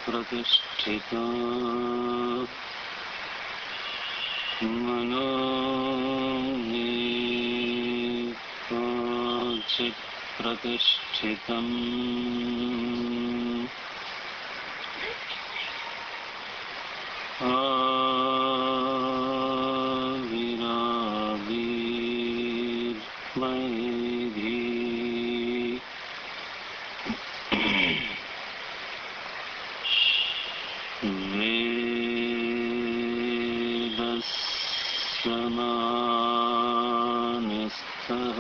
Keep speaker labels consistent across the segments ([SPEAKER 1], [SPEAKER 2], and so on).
[SPEAKER 1] प्रतिष्ठिता मनो मे क्वचित् प्रतिष्ठितम् आविराविर्मयिधि वेदस्यमानिस्थः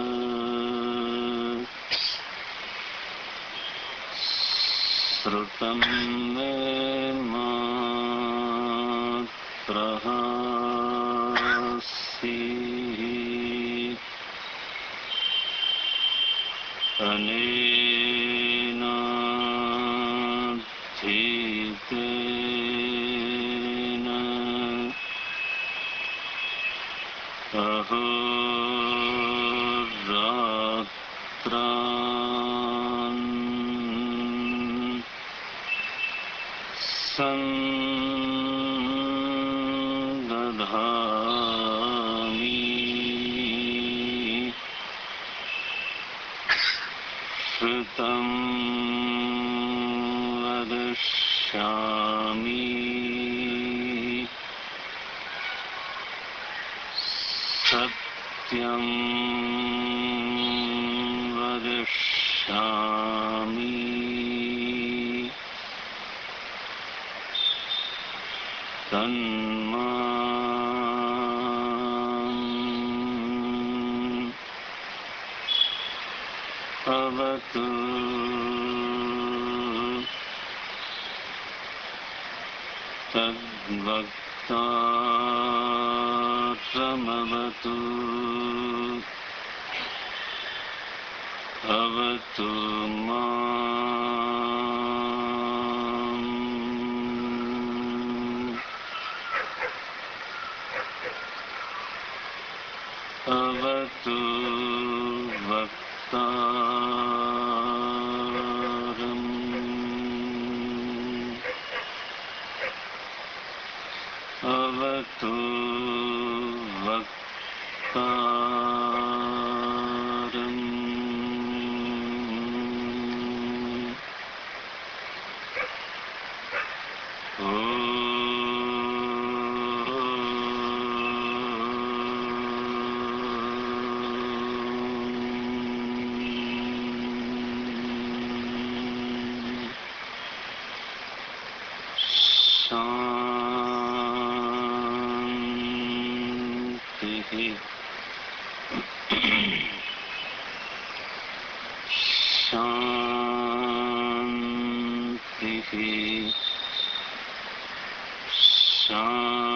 [SPEAKER 1] श्रुतं मे मा प्रहासीः अनेनाधीतेन अहोरात्रान् सन्दधामि श्रुतं वदिष्यामि सत्यं वदिष्यामि तन्माम् अवतु तद्वक्तारमवतु अवतु माम् अवतु वक्तारम् अवतु वक्तारम् शान्तिः शान्तिः शान्तिः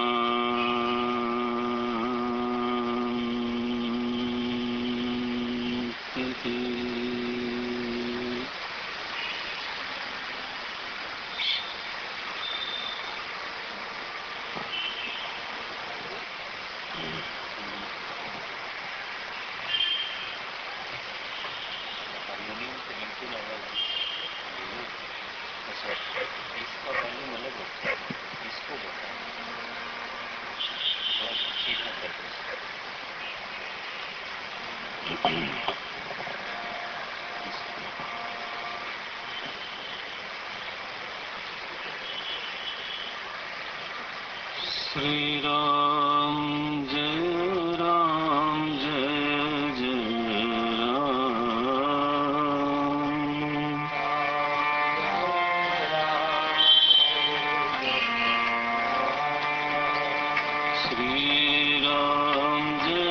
[SPEAKER 1] श्री राम जय राम जय जय राम। श्री राम जय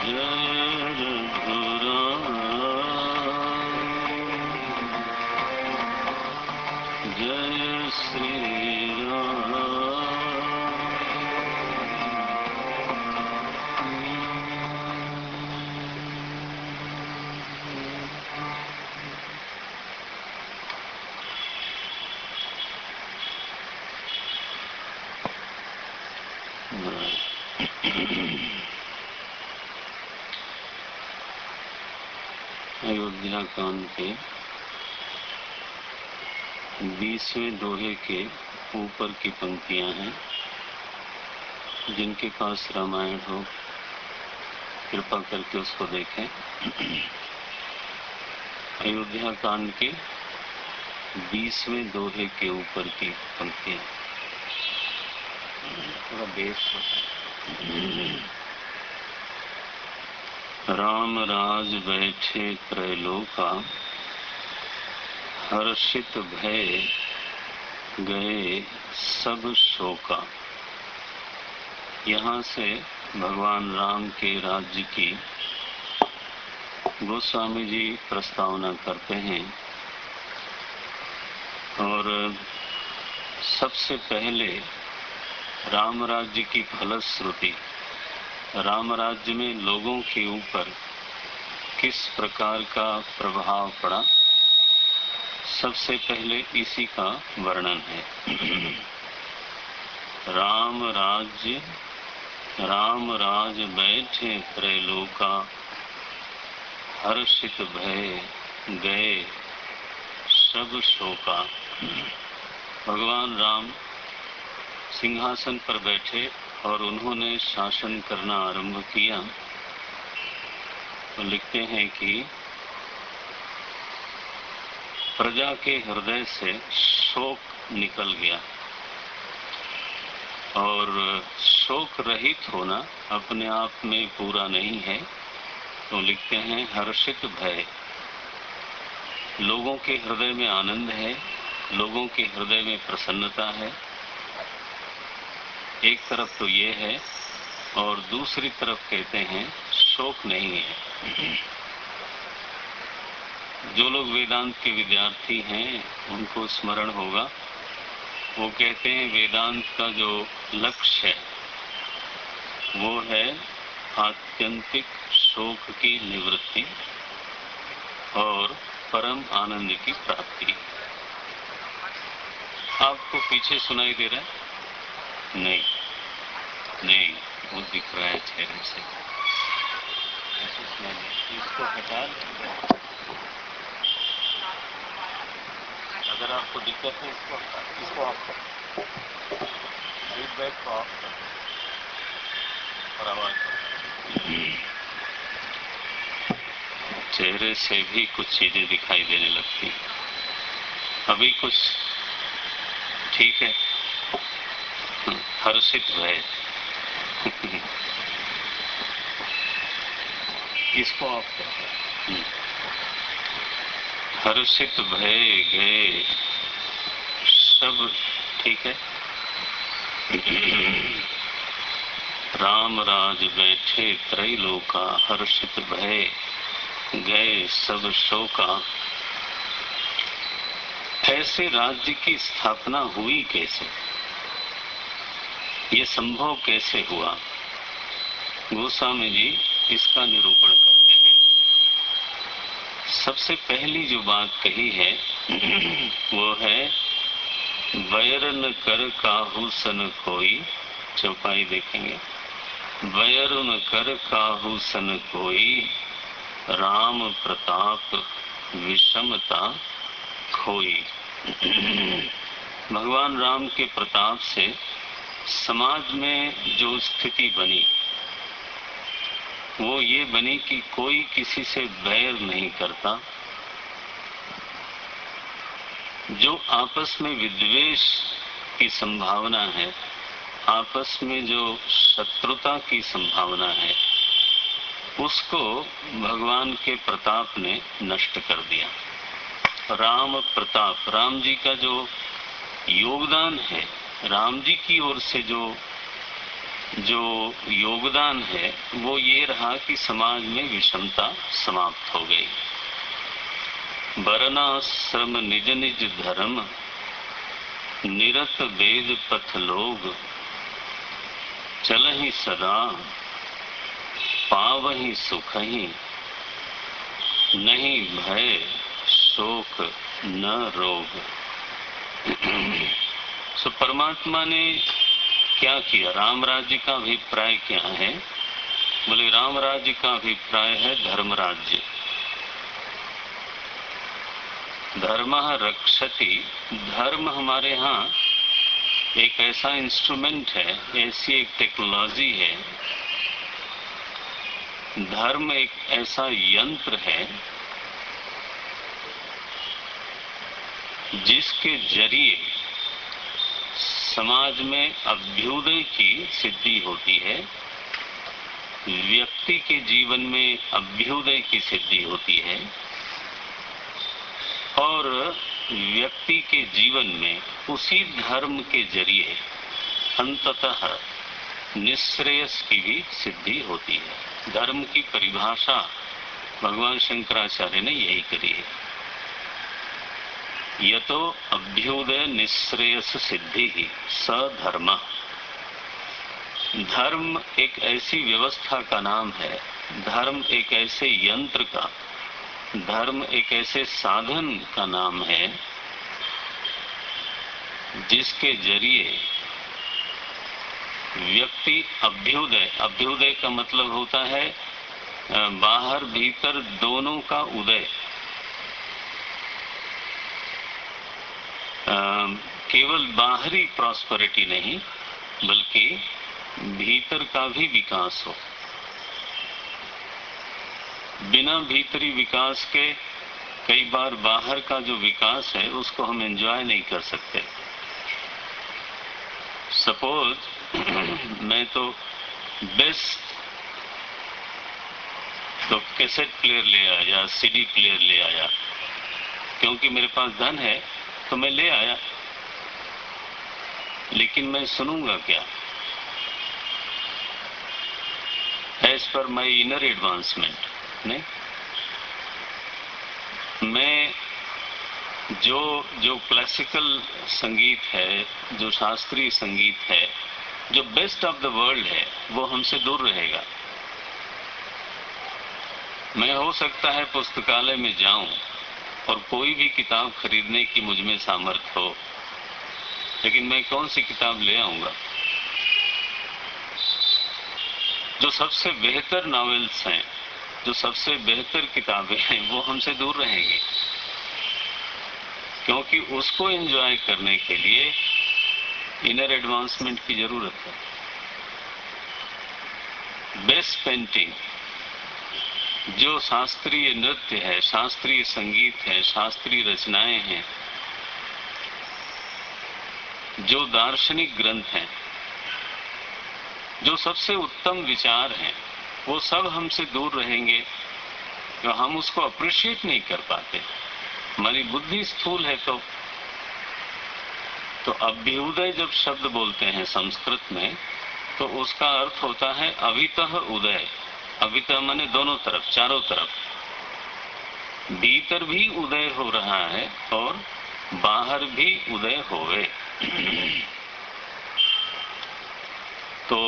[SPEAKER 1] जय रघुराम जय श्री राम। अयोध्या कांड के 20वें दोहे के ऊपर की पंक्तियां हैं। जिनके पास रामायण हो कृपा करके उसको देखें। अयोध्या कांड के 20वें दोहे के ऊपर की पंक्तियां। थोड़ा बेस राम राज बैठे त्रैलोका हर्षित भय गए सब शोका। यहाँ से भगवान राम के राज्य की गोस्वामी जी प्रस्तावना करते हैं। और सबसे पहले राम राज्य की फलश्रुति, राम राज्य में लोगों के ऊपर किस प्रकार का प्रभाव पड़ा, सबसे पहले इसी का वर्णन है। राम राज बैठे त्रैलोका हर्षित भय गए सब शोका। भगवान राम सिंहासन पर बैठे और उन्होंने शासन करना आरंभ किया तो लिखते हैं कि प्रजा के हृदय से शोक निकल गया। और शोक रहित होना अपने आप में पूरा नहीं है, तो लिखते हैं हर्षित भय। लोगों के हृदय में आनंद है, लोगों के हृदय में प्रसन्नता है। एक तरफ तो ये है और दूसरी तरफ कहते हैं शोक नहीं है। जो लोग वेदांत के विद्यार्थी हैं उनको स्मरण होगा, वो कहते हैं वेदांत का जो लक्ष्य है वो है आत्यंतिक शोक की निवृत्ति और परम आनंद की प्राप्ति। आपको पीछे सुनाई दे रहा है? नहीं, वो दिख रहा है चेहरे से। इसको हटा दें। अगर आपको दिक्कत है इसको ऑफ करो, फीडबैक को ऑफ करो और आवाज करो। चेहरे से भी कुछ चीजें दिखाई देने लगती। अभी कुछ ठीक है? हर्षित भय। इसको ऑफ करो। हर्षित भय गए सब, ठीक है? राम राज बैठे त्रैलोका हर्षित भय गए सब शोका। ऐसे राज्य की स्थापना हुई कैसे? ये संभव कैसे हुआ? गोस्वामी जी इसका निरूपण करते हैं। सबसे पहली जो बात कही है वो है वैर न कर काहू सन कोई। चौपाई देखेंगे। वैर न कर काहू सन कोई राम प्रताप विषमता खोई। भगवान राम के प्रताप से समाज में जो स्थिति बनी वो ये बनी कि कोई किसी से बैर नहीं करता। जो आपस में विद्वेष की संभावना है, आपस में जो शत्रुता की संभावना है, उसको भगवान के प्रताप ने नष्ट कर दिया। राम प्रताप, राम जी का जो योगदान है, राम जी की ओर से जो जो योगदान है वो ये रहा कि समाज में विषमता समाप्त हो गई। वर्णाश्रम निज निज धर्म, निरत वेद पथ लोग, चलहि सदा पावहि सुखहि, नहीं भय शोक न रोग। सो परमात्मा ने क्या किया? राम राज्य का अभिप्राय क्या है? बोले राम राज्य का अभिप्राय है धर्म राज्य। धर्म रक्षति, धर्म हमारे यहाँ एक ऐसा इंस्ट्रूमेंट है, ऐसी एक टेक्नोलॉजी है, धर्म एक ऐसा यंत्र है जिसके जरिए समाज में अभ्युदय की सिद्धि होती है, व्यक्ति के जीवन में अभ्युदय की सिद्धि होती है और व्यक्ति के जीवन में उसी धर्म के जरिए अंततः निश्रेयस की भी सिद्धि होती है। धर्म की परिभाषा भगवान शंकराचार्य ने यही करी है, यतो अभ्युदय निश्रेयस सिद्धि ही सधर्म। धर्म एक ऐसी व्यवस्था का नाम है, धर्म एक ऐसे यंत्र का, धर्म एक ऐसे साधन का नाम है जिसके जरिए व्यक्ति अभ्युदय, अभ्युदय का मतलब होता है बाहर भीतर दोनों का उदय, केवल बाहरी प्रॉस्पेरिटी नहीं बल्कि भीतर का भी विकास हो। बिना भीतरी विकास के कई बार बाहर का जो विकास है उसको हम एंजॉय नहीं कर सकते। सपोज मैं तो बेस्ट तो कैसेट प्लेयर ले आया या सीडी प्लेयर ले आया, क्योंकि मेरे पास धन है तो मैं ले आया, लेकिन मैं सुनूंगा क्या? As per my inner advancement नहीं। मैं जो क्लासिकल संगीत है, जो शास्त्रीय संगीत है, जो बेस्ट ऑफ द वर्ल्ड है, वो हमसे दूर रहेगा। मैं हो सकता है पुस्तकालय में जाऊं और कोई भी किताब खरीदने की मुझ में सामर्थ्य हो, लेकिन मैं कौन सी किताब ले आऊंगा? जो सबसे बेहतर नॉवेल्स हैं, जो सबसे बेहतर किताबें हैं, वो हमसे दूर रहेंगी, क्योंकि उसको एंजॉय करने के लिए इनर एडवांसमेंट की जरूरत है। बेस्ट पेंटिंग, जो शास्त्रीय नृत्य है, शास्त्रीय संगीत है, शास्त्रीय रचनाएं हैं, जो दार्शनिक ग्रंथ हैं, जो सबसे उत्तम विचार हैं, वो सब हमसे दूर रहेंगे, तो हम उसको अप्रिशिएट नहीं कर पाते। हमारी बुद्धि स्थूल है। तो अभ्युदय जब शब्द बोलते हैं संस्कृत में, तो उसका अर्थ होता है अभितः उदय। अभितः माने दोनों तरफ, चारों तरफ। भीतर भी उदय हो रहा है और बाहर भी उदय होवे। तो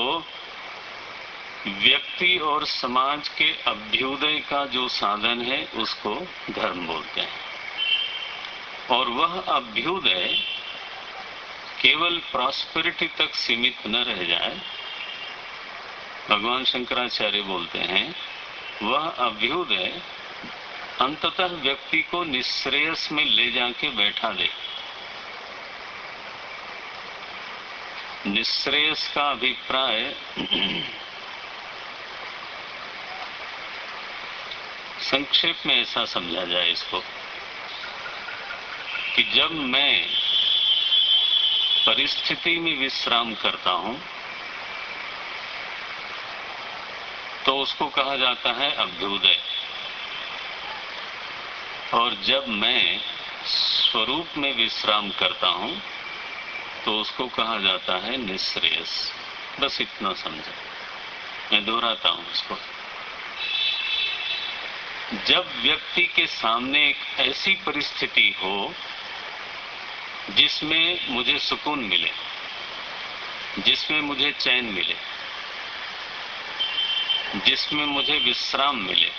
[SPEAKER 1] व्यक्ति और समाज के अभ्युदय का जो साधन है उसको धर्म बोलते हैं। और वह अभ्युदय केवल प्रॉस्पेरिटी तक सीमित न रह जाए। भगवान शंकराचार्य बोलते हैं वह अभ्युदय अंततः व्यक्ति को निश्रेयस में ले जाके बैठा दे। निश्रेयस का अभिप्राय संक्षेप में ऐसा समझा जाए इसको कि जब मैं परिस्थिति में विश्राम करता हूं तो उसको कहा जाता है अभ्युदय, और जब मैं स्वरूप में विश्राम करता हूं तो उसको कहा जाता है निश्रेयस। बस इतना समझो। मैं दोहराता हूं इसको। जब व्यक्ति के सामने एक ऐसी परिस्थिति हो जिसमें मुझे सुकून मिले, जिसमें मुझे चैन मिले, जिसमें मुझे विश्राम मिले,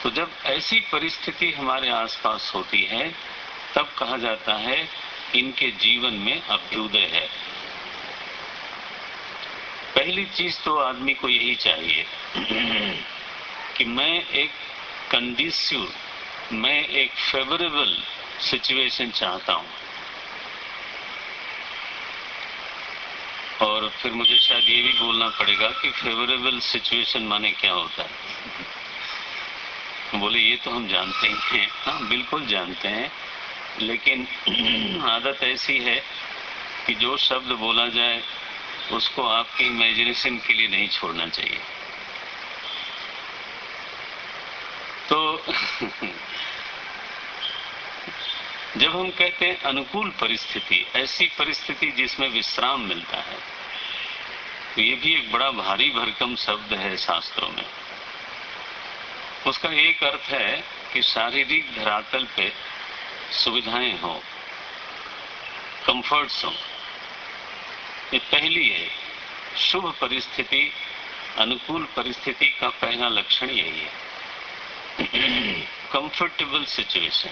[SPEAKER 1] तो जब ऐसी परिस्थिति हमारे आसपास होती है तब कहा जाता है इनके जीवन में अभ्युदय है। पहली चीज तो आदमी को यही चाहिए कि मैं एक कंडीसिव, मैं एक फेवरेबल सिचुएशन चाहता हूं। और फिर मुझे शायद ये भी बोलना पड़ेगा कि फेवरेबल सिचुएशन माने क्या होता है। बोले ये तो हम जानते ही हैं। हाँ, बिल्कुल जानते हैं, लेकिन आदत ऐसी है कि जो शब्द बोला जाए उसको आपकी इमेजिनेशन के लिए नहीं छोड़ना चाहिए। तो जब हम कहते हैं अनुकूल परिस्थिति, ऐसी परिस्थिति जिसमें विश्राम मिलता है, तो ये भी एक बड़ा भारी भरकम शब्द है शास्त्रों में। उसका एक अर्थ है कि शारीरिक धरातल पे सुविधाएं हो, कंफर्ट्स हो। ये पहली है। शुभ परिस्थिति, अनुकूल परिस्थिति का पहला लक्षण यही है। कंफर्टेबल सिचुएशन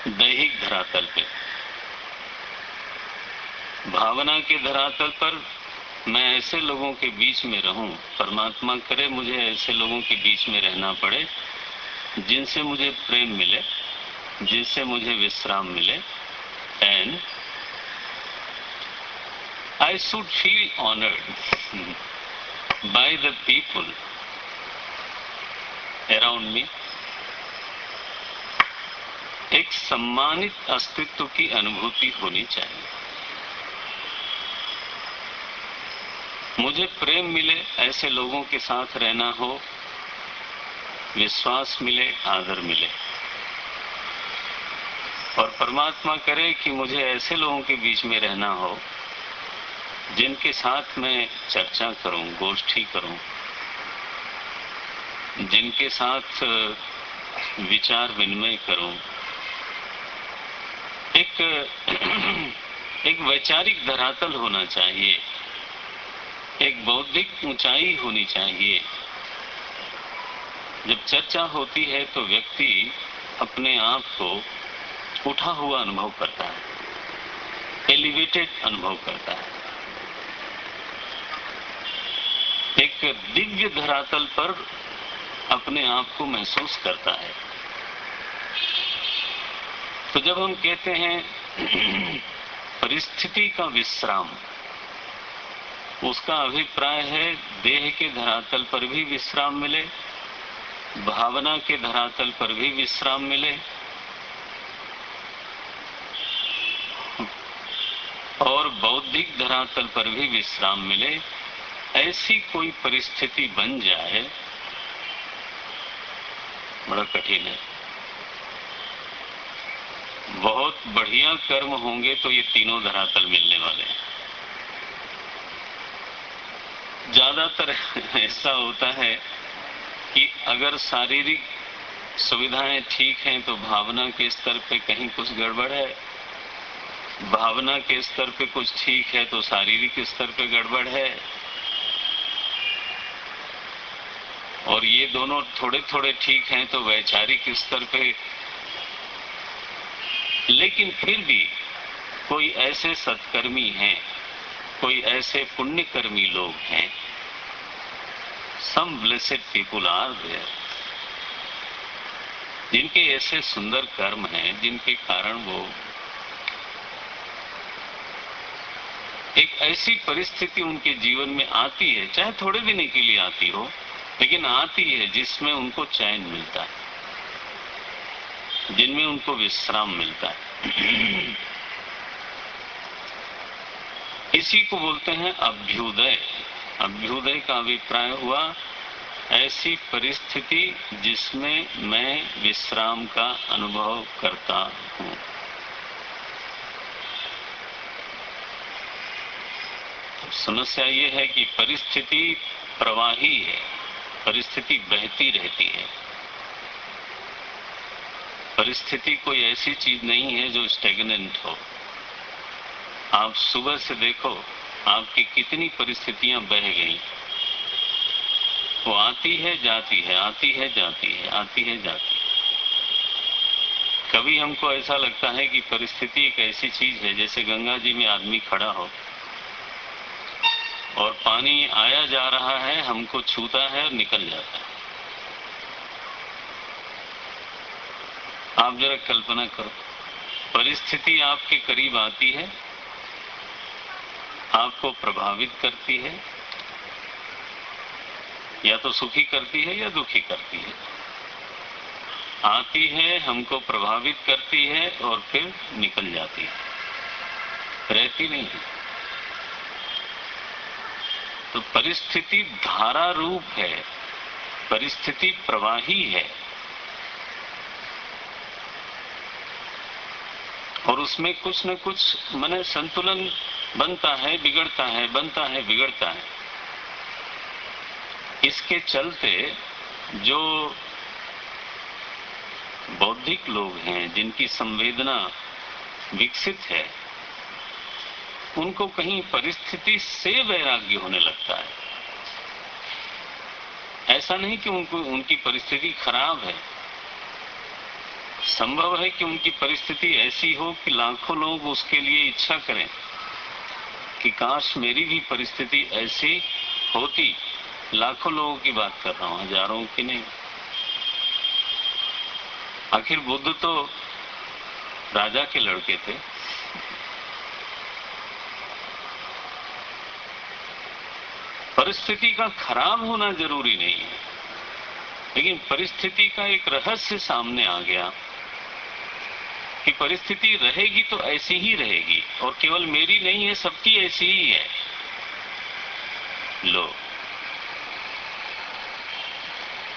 [SPEAKER 1] दैहिक धरातल पे। भावना के धरातल पर मैं ऐसे लोगों के बीच में रहूं, परमात्मा करे मुझे ऐसे लोगों के बीच में रहना पड़े जिनसे मुझे प्रेम मिले, जिनसे मुझे विश्राम मिले, and I should feel honored by the people around me। एक सम्मानित अस्तित्व की अनुभूति होनी चाहिए। मुझे प्रेम मिले, ऐसे लोगों के साथ रहना हो, विश्वास मिले, आदर मिले। और परमात्मा करे कि मुझे ऐसे लोगों के बीच में रहना हो जिनके साथ मैं चर्चा करूं, गोष्ठी करूं, जिनके साथ विचार विनिमय करूं। एक वैचारिक धरातल होना चाहिए, एक बौद्धिक ऊंचाई होनी चाहिए। जब चर्चा होती है तो व्यक्ति अपने आप को उठा हुआ अनुभव करता है, एलिवेटेड अनुभव करता है। एक दिव्य धरातल पर अपने आप को महसूस करता है। तो जब हम कहते हैं परिस्थिति का विश्राम, उसका अभिप्राय है देह के धरातल पर भी विश्राम मिले, भावना के धरातल पर भी विश्राम मिले, और बौद्धिक धरातल पर भी विश्राम मिले। ऐसी कोई परिस्थिति बन जाए, बड़ा कठिन है। बहुत बढ़िया कर्म होंगे तो ये तीनों धरातल मिलने वाले हैं। ज्यादातर ऐसा होता है कि अगर शारीरिक सुविधाएं ठीक हैं तो भावना के स्तर पे कहीं कुछ गड़बड़ है, भावना के स्तर पे कुछ ठीक है तो शारीरिक स्तर पे गड़बड़ है, और ये दोनों थोड़े थोड़े ठीक हैं तो वैचारिक स्तर पे। लेकिन फिर भी कोई ऐसे सत्कर्मी हैं, कोई ऐसे पुण्यकर्मी लोग हैं, some blessed people are there, जिनके ऐसे सुंदर कर्म हैं जिनके कारण वो एक ऐसी परिस्थिति उनके जीवन में आती है, चाहे थोड़े दिन के लिए आती हो, लेकिन आती है जिसमें उनको चैन मिलता है, जिनमें उनको विश्राम मिलता है। इसी को बोलते हैं अभ्युदय। अभ्युदय का अभिप्राय हुआ ऐसी परिस्थिति जिसमें मैं विश्राम का अनुभव करता हूं। समस्या ये है कि परिस्थिति प्रवाही है, परिस्थिति बहती रहती है। परिस्थिति कोई ऐसी चीज नहीं है जो स्टेगनेंट हो। आप सुबह से देखो आपकी कितनी परिस्थितियां बह गई, वो आती है जाती है, आती है जाती है, आती है जाती है। कभी हमको ऐसा लगता है कि परिस्थिति एक ऐसी चीज है जैसे गंगा जी में आदमी खड़ा हो और पानी आया जा रहा है, हमको छूता है और निकल जाता है। आप जरा कल्पना करो, परिस्थिति आपके करीब आती है, आपको प्रभावित करती है, या तो सुखी करती है या दुखी करती है। आती है, हमको प्रभावित करती है और फिर निकल जाती है, रहती नहीं है। तो परिस्थिति धारा रूप है, परिस्थिति प्रवाही है, और उसमें कुछ न कुछ माने संतुलन बनता है, बिगड़ता है, बनता है, बिगड़ता है। इसके चलते जो बौद्धिक लोग हैं, जिनकी संवेदना विकसित है, उनको कहीं परिस्थिति से वैराग्य होने लगता है। ऐसा नहीं कि उनकी परिस्थिति खराब है। संभव है कि उनकी परिस्थिति ऐसी हो कि लाखों लोग उसके लिए इच्छा करें कि काश मेरी भी परिस्थिति ऐसी होती। लाखों लोगों की बात कर रहा हूं, हजारों की नहीं। आखिर बुद्ध तो राजा के लड़के थे। परिस्थिति का खराब होना जरूरी नहीं है, लेकिन परिस्थिति का एक रहस्य सामने आ गया कि परिस्थिति रहेगी तो ऐसी ही रहेगी, और केवल मेरी नहीं है, सबकी ऐसी ही है। लो,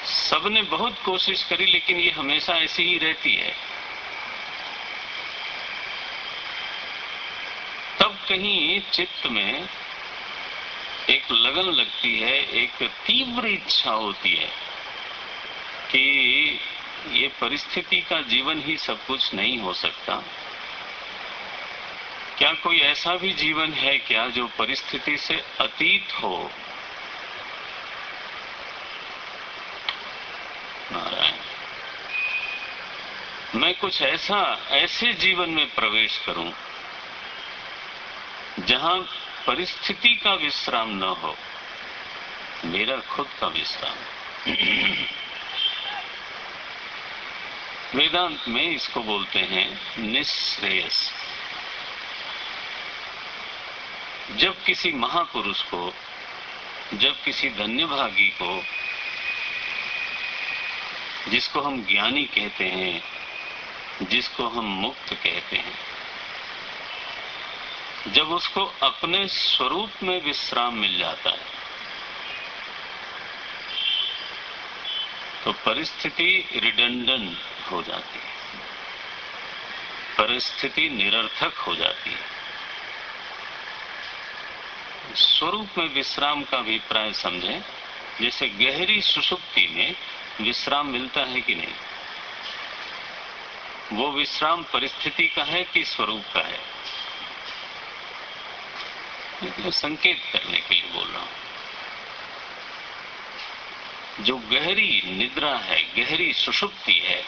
[SPEAKER 1] सबने बहुत कोशिश करी, लेकिन ये हमेशा ऐसी ही रहती है। तब कहीं चित्त में एक लगन लगती है, एक तीव्र इच्छा होती है कि ये परिस्थिति का जीवन ही सब कुछ नहीं हो सकता। क्या कोई ऐसा भी जीवन है क्या जो परिस्थिति से अतीत हो? नारायण, मैं कुछ ऐसे जीवन में प्रवेश करूं जहां परिस्थिति का विश्राम न हो, मेरा खुद का विश्राम। वेदांत में इसको बोलते हैं निःश्रेयस। जब किसी महापुरुष को, जब किसी धन्यभागी को, जिसको हम ज्ञानी कहते हैं, जिसको हम मुक्त कहते हैं, जब उसको अपने स्वरूप में विश्राम मिल जाता है, तो परिस्थिति रिडंडेंट हो जाती है, परिस्थिति निरर्थक हो जाती है। स्वरूप में विश्राम का अभिप्राय समझें, जैसे गहरी सुषुप्ति में विश्राम मिलता है कि नहीं? वो विश्राम परिस्थिति का है कि स्वरूप का है? मैं संकेत करने के लिए बोल रहा हूं। जो गहरी निद्रा है, गहरी सुषुप्ति है,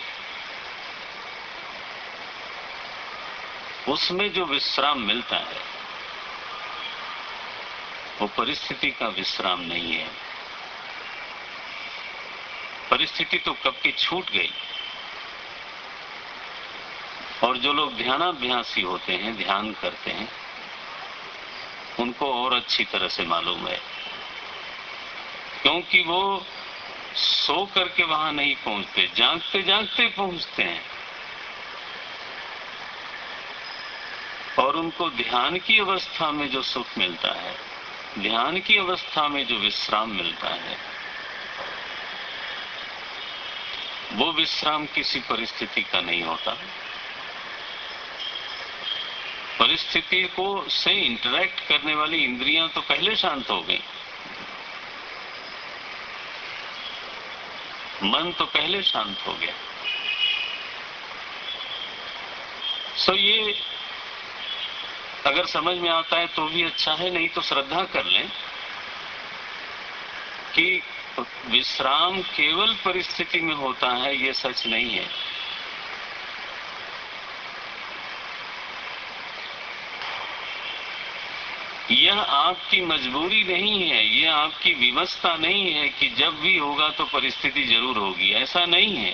[SPEAKER 1] उसमें जो विश्राम मिलता है वो परिस्थिति का विश्राम नहीं है। परिस्थिति तो कब की छूट गई। और जो लोग ध्यानाभ्यासी होते हैं, ध्यान करते हैं, उनको और अच्छी तरह से मालूम है, क्योंकि वो सो करके वहां नहीं पहुंचते, जागते जागते पहुंचते हैं। और उनको ध्यान की अवस्था में जो सुख मिलता है, ध्यान की अवस्था में जो विश्राम मिलता है, वो विश्राम किसी परिस्थिति का नहीं होता। परिस्थिति को से इंटरैक्ट करने वाली इंद्रियां तो पहले शांत हो गई, मन तो पहले शांत हो गया। सो ये अगर समझ में आता है तो भी अच्छा है, नहीं तो श्रद्धा कर लें कि विश्राम केवल परिस्थिति में होता है, ये सच नहीं है। यह आपकी मजबूरी नहीं है, यह आपकी विवशता नहीं है कि जब भी होगा तो परिस्थिति जरूर होगी, ऐसा नहीं है।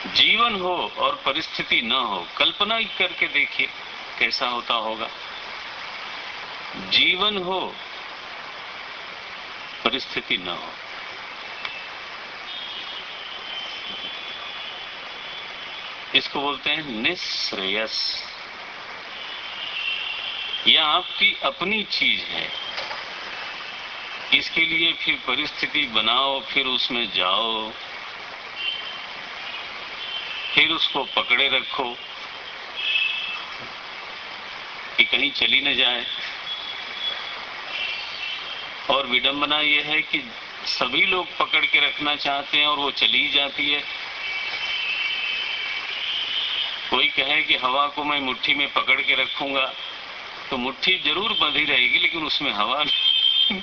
[SPEAKER 1] जीवन हो और परिस्थिति न हो, कल्पना ही करके देखिए कैसा होता होगा। जीवन हो, परिस्थिति न हो। इसको बोलते हैं निःश्रेयस। यह आपकी अपनी चीज है, इसके लिए फिर परिस्थिति बनाओ, फिर उसमें जाओ, फिर उसको पकड़े रखो कि कहीं चली न जाए। और विडंबना यह है कि सभी लोग पकड़ के रखना चाहते हैं और वो चली ही जाती है। कोई कहे कि हवा को मैं मुट्ठी में पकड़ के रखूंगा, तो मुट्ठी जरूर बंधी रहेगी लेकिन उसमें हवा नहीं।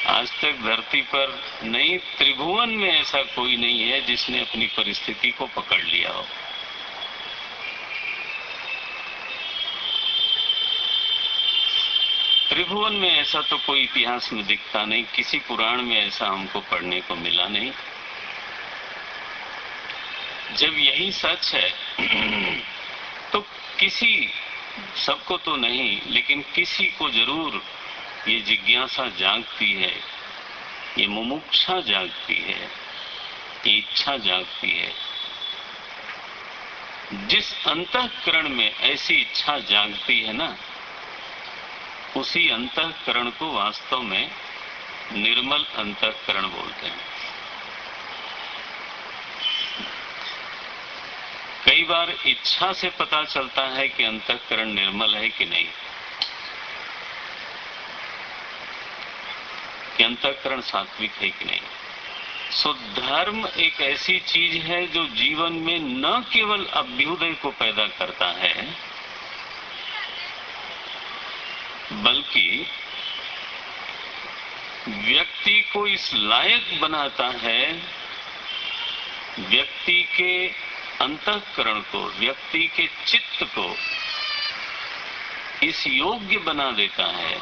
[SPEAKER 1] आज तक धरती पर नहीं, त्रिभुवन में ऐसा कोई नहीं है जिसने अपनी परिस्थिति को पकड़ लिया हो। त्रिभुवन में ऐसा तो कोई इतिहास में दिखता नहीं, किसी पुराण में ऐसा हमको पढ़ने को मिला नहीं। जब यही सच है तो किसी, सबको तो नहीं लेकिन किसी को जरूर ये जिज्ञासा जागती है, ये मुमुक्षा जागती है, ये इच्छा जागती है। जिस अंतःकरण में ऐसी इच्छा जागती है ना, उसी अंतःकरण को वास्तव में निर्मल अंतःकरण बोलते हैं। कई बार इच्छा से पता चलता है कि अंतःकरण निर्मल है कि नहीं, कि अंतःकरण सात्विक है कि नहीं। सो धर्म एक ऐसी चीज है जो जीवन में न केवल अभ्युदय को पैदा करता है, बल्कि व्यक्ति को इस लायक बनाता है, व्यक्ति के अंतःकरण को, व्यक्ति के चित्त को इस योग्य बना देता है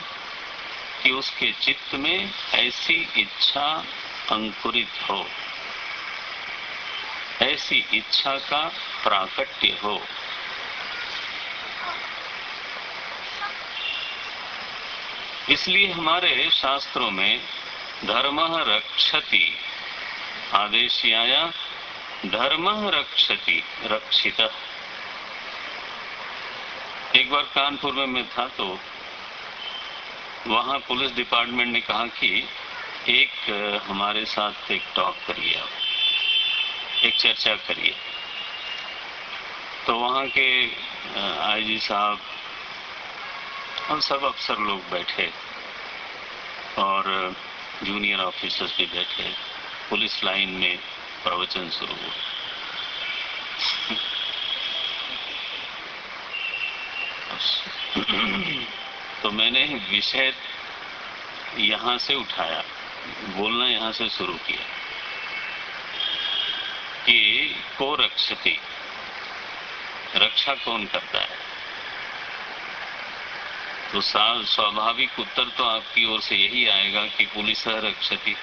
[SPEAKER 1] कि उसके चित्त में ऐसी इच्छा अंकुरित हो, ऐसी इच्छा का प्राकट्य हो। इसलिए हमारे शास्त्रों में धर्मः रक्षति आदेश आया, धर्मः रक्षति रक्षितः। एक बार कानपुर में मैं था तो वहां पुलिस डिपार्टमेंट ने कहा कि एक हमारे साथ एक टॉक करिए, आप एक चर्चा करिए। तो वहां के आईजी साहब और सब अफसर लोग बैठे और जूनियर ऑफिसर्स भी बैठे, पुलिस लाइन में प्रवचन शुरू हुआ। तो मैंने विषय यहां से उठाया, बोलना यहां से शुरू किया कि को रक्षति, रक्षा कौन करता है। तो स्वाभाविक उत्तर तो आपकी ओर से यही आएगा कि पुलिस रक्षति,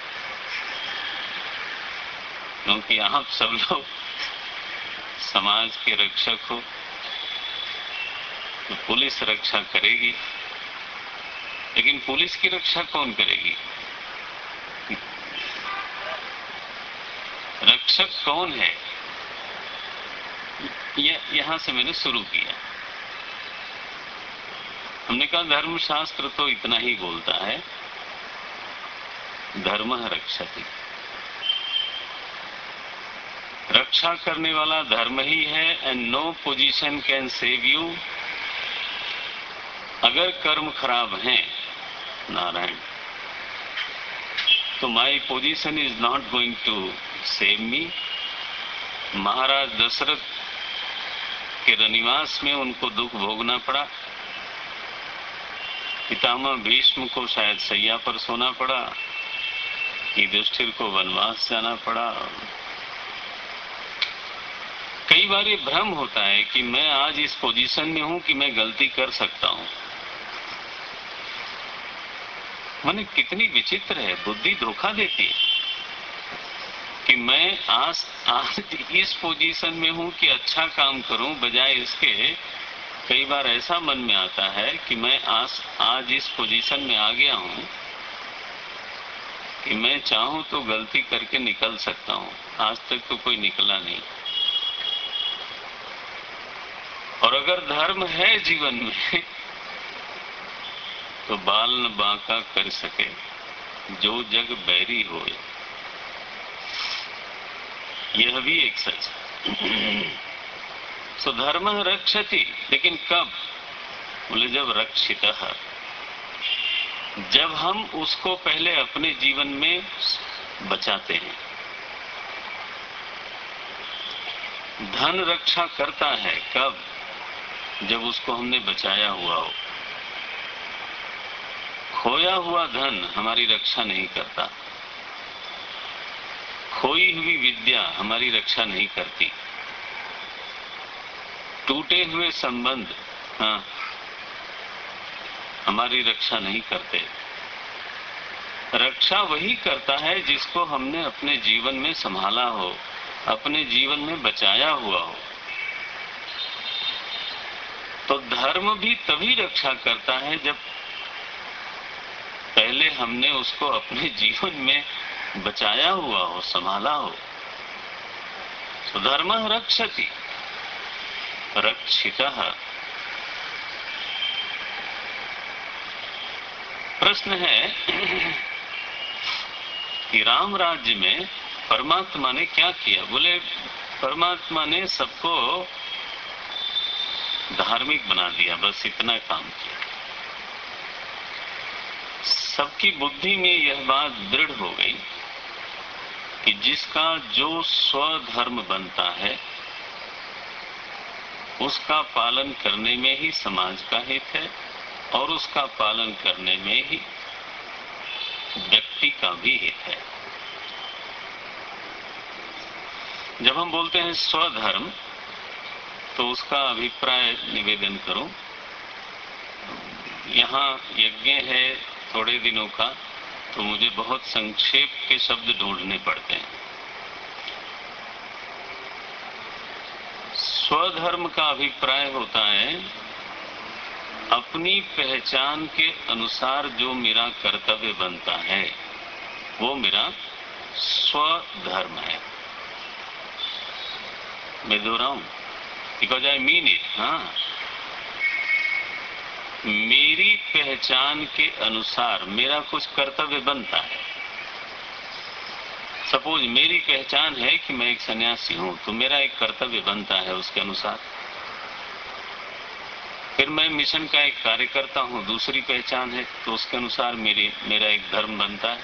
[SPEAKER 1] क्योंकि आप सब लोग समाज के रक्षक हो, तो पुलिस रक्षा करेगी। लेकिन पुलिस की रक्षा कौन करेगी? रक्षक कौन है? यहां से मैंने शुरू किया। हमने कहा धर्मशास्त्र तो इतना ही बोलता है, धर्मः रक्षति, रक्षा करने वाला धर्म ही है and no position can save you. अगर कर्म खराब हैं नारायण, तो my position is not going to save me. Maharaj Dasharath के रनिवास में उनको दुख भोगना पड़ा, पितामह भीष्म को शायद सैया पर सोना पड़ा, युधिष्ठिर को वनवास जाना पड़ा। कई बार ये भ्रम होता है कि मैं आज इस पोजीशन में हूं कि मैं गलती कर सकता हूं। माने कितनी विचित्र है, बुद्धि धोखा देती है कि मैं आज इस पोजीशन में हूं कि अच्छा काम करूं, बजाय इसके कई बार ऐसा मन में आता है कि मैं आज इस पोजीशन में आ गया हूं कि मैं चाहूं तो गलती करके निकल सकता हूं। आज तक तो कोई निकला नहीं। और अगर धर्म है जीवन में तो बाल न बांका कर सके जो जग बैरी होए, यह भी एक सच है। सो धर्म रक्षति, लेकिन कब? बोले जब रक्षितः, जब हम उसको पहले अपने जीवन में बचाते हैं। धन रक्षा करता है कब? जब उसको हमने बचाया हुआ हो। खोया हुआ धन हमारी रक्षा नहीं करता, खोई हुई विद्या हमारी रक्षा नहीं करती, टूटे हुए संबंध हमारी रक्षा नहीं करते। रक्षा वही करता है जिसको हमने अपने जीवन में संभाला हो, अपने जीवन में बचाया हुआ हो। तो धर्म भी तभी रक्षा करता है जब पहले हमने उसको अपने जीवन में बचाया हुआ हो, संभाला हो। तो धर्म रक्षति, रक्षितः। प्रश्न है कि राम राज्य में परमात्मा ने क्या किया? बोले परमात्मा ने सबको धार्मिक बना दिया, बस इतना काम किया। सबकी बुद्धि में यह बात दृढ़ हो गई कि जिसका जो स्वधर्म बनता है उसका पालन करने में ही समाज का हित है, और उसका पालन करने में ही व्यक्ति का भी हित है। जब हम बोलते हैं स्वधर्म, तो उसका अभिप्राय निवेदन करूं। यहाँ यज्ञ है थोड़े दिनों का, तो मुझे बहुत संक्षेप के शब्द ढूंढने पड़ते हैं। स्वधर्म का अभिप्राय होता है अपनी पहचान के अनुसार जो मेरा कर्तव्य बनता है वो मेरा स्वधर्म है। मैं दोहराऊं बिकॉज आई मीन इट। मेरी पहचान के अनुसार मेरा कुछ कर्तव्य बनता है। सपोज मेरी पहचान है कि मैं एक सन्यासी हूं, तो मेरा एक कर्तव्य बनता है उसके अनुसार। फिर मैं मिशन का एक कार्य करता हूं, दूसरी पहचान है, तो उसके अनुसार मेरा एक धर्म बनता है।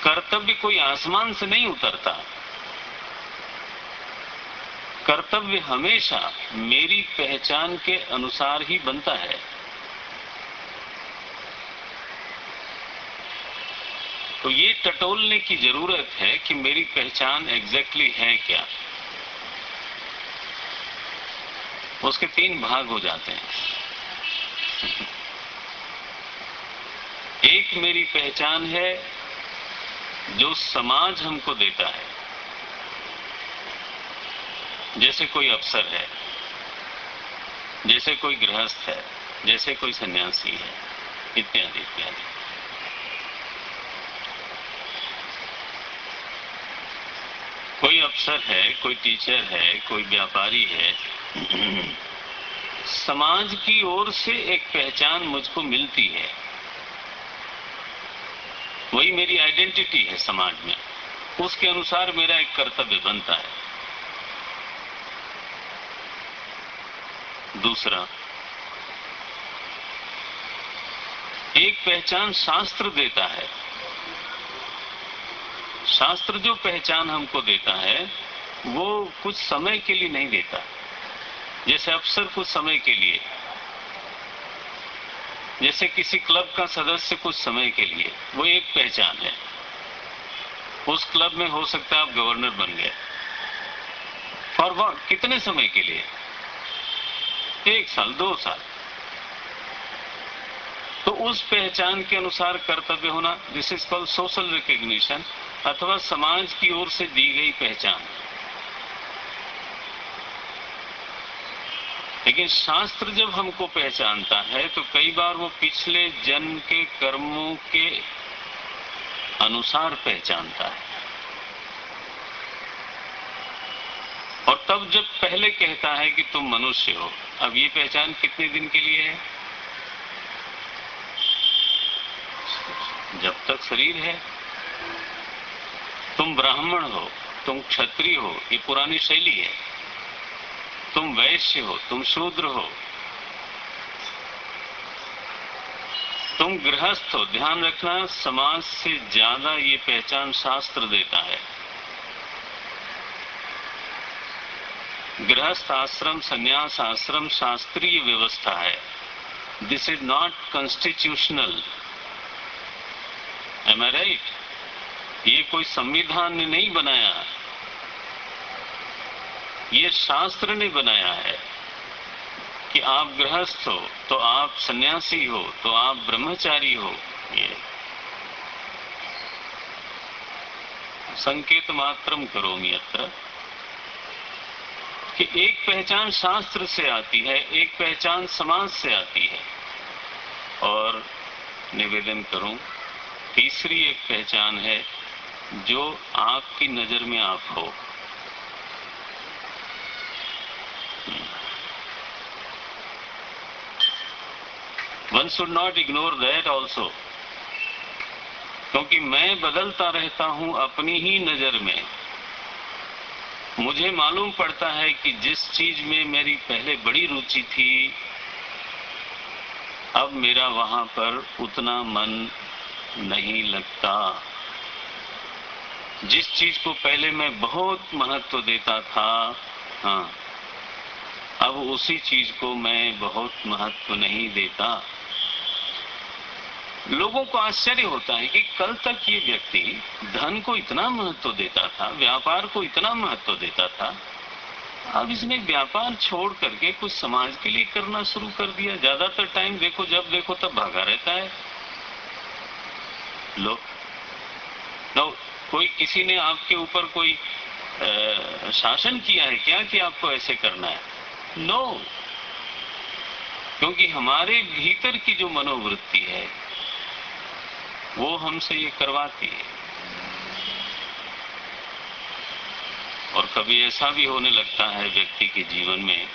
[SPEAKER 1] कर्तव्य कोई आसमान से नहीं उतरता। कर्तव्य हमेशा मेरी पहचान के अनुसार ही बनता है। तो ये टटोलने की जरूरत है कि मेरी पहचान एग्जैक्टली है क्या। उसके 3 भाग हो जाते हैं। एक मेरी पहचान है जो समाज हमको देता है, जैसे कोई अफसर है, जैसे कोई गृहस्थ है, जैसे कोई सन्यासी है, इत्यादि इत्यादि। कोई अफसर है, कोई टीचर है, कोई व्यापारी है। समाज की ओर से एक पहचान मुझको मिलती है, वही मेरी आइडेंटिटी है समाज में। उसके अनुसार मेरा एक कर्तव्य बनता है। दूसरा, एक पहचान शास्त्र देता है। शास्त्र जो पहचान हमको देता है वो कुछ समय के लिए नहीं देता। जैसे अफसर कुछ समय के लिए, जैसे किसी क्लब का सदस्य कुछ समय के लिए, वो एक पहचान है। उस क्लब में हो सकता है आप गवर्नर बन गए, और वह कितने समय के लिए? 1 साल 2 साल। तो उस पहचान के अनुसार कर्तव्य होना, this is called social recognition, अथवा समाज की ओर से दी गई पहचान। लेकिन शास्त्र जब हमको पहचानता है तो कई बार वो पिछले जन्म के कर्मों के अनुसार पहचानता है। और तब जब पहले कहता है कि तुम मनुष्य हो, अब ये पहचान कितने दिन के लिए है? जब तक शरीर है। तुम ब्राह्मण हो, तुम क्षत्रिय हो, ये पुरानी शैली है। तुम वैश्य हो, तुम शूद्र हो, तुम गृहस्थ हो। ध्यान रखना, समाज से ज्यादा ये पहचान शास्त्र देता है। गृहस्थ आश्रम, संन्यास आश्रम शास्त्रीय व्यवस्था है। This is not constitutional. Am I right? ये कोई संविधान ने नहीं बनाया, ये शास्त्र ने बनाया है कि आप गृहस्थ हो तो आप सन्यासी हो, तो आप ब्रह्मचारी हो। ये संकेत मात्रम करोमि अत्र, कि एक पहचान शास्त्र से आती है, एक पहचान समाज से आती है। और निवेदन करूं, तीसरी एक पहचान है जो आपकी नजर में आप हो। One should not ignore that also, क्योंकि मैं बदलता रहता हूं अपनी ही नजर में। मुझे मालूम पड़ता है कि जिस चीज में मेरी पहले बड़ी रुचि थी, अब मेरा वहां पर उतना मन नहीं लगता। जिस चीज को पहले मैं बहुत महत्व देता था, हाँ, अब उसी चीज को मैं बहुत महत्व नहीं देता। लोगों को आश्चर्य होता है कि कल तक ये व्यक्ति धन को इतना महत्व देता था, व्यापार को इतना महत्व देता था, अब इसने व्यापार छोड़ करके कुछ समाज के लिए करना शुरू कर दिया। ज्यादातर टाइम देखो, जब देखो तब भागा रहता है। लो, कोई किसी ने आपके ऊपर कोई शासन किया है क्या कि आपको ऐसे करना है? नो, क्योंकि हमारे भीतर की जो मनोवृत्ति है वो हमसे ये करवाती है। और कभी ऐसा भी होने लगता है व्यक्ति के जीवन में,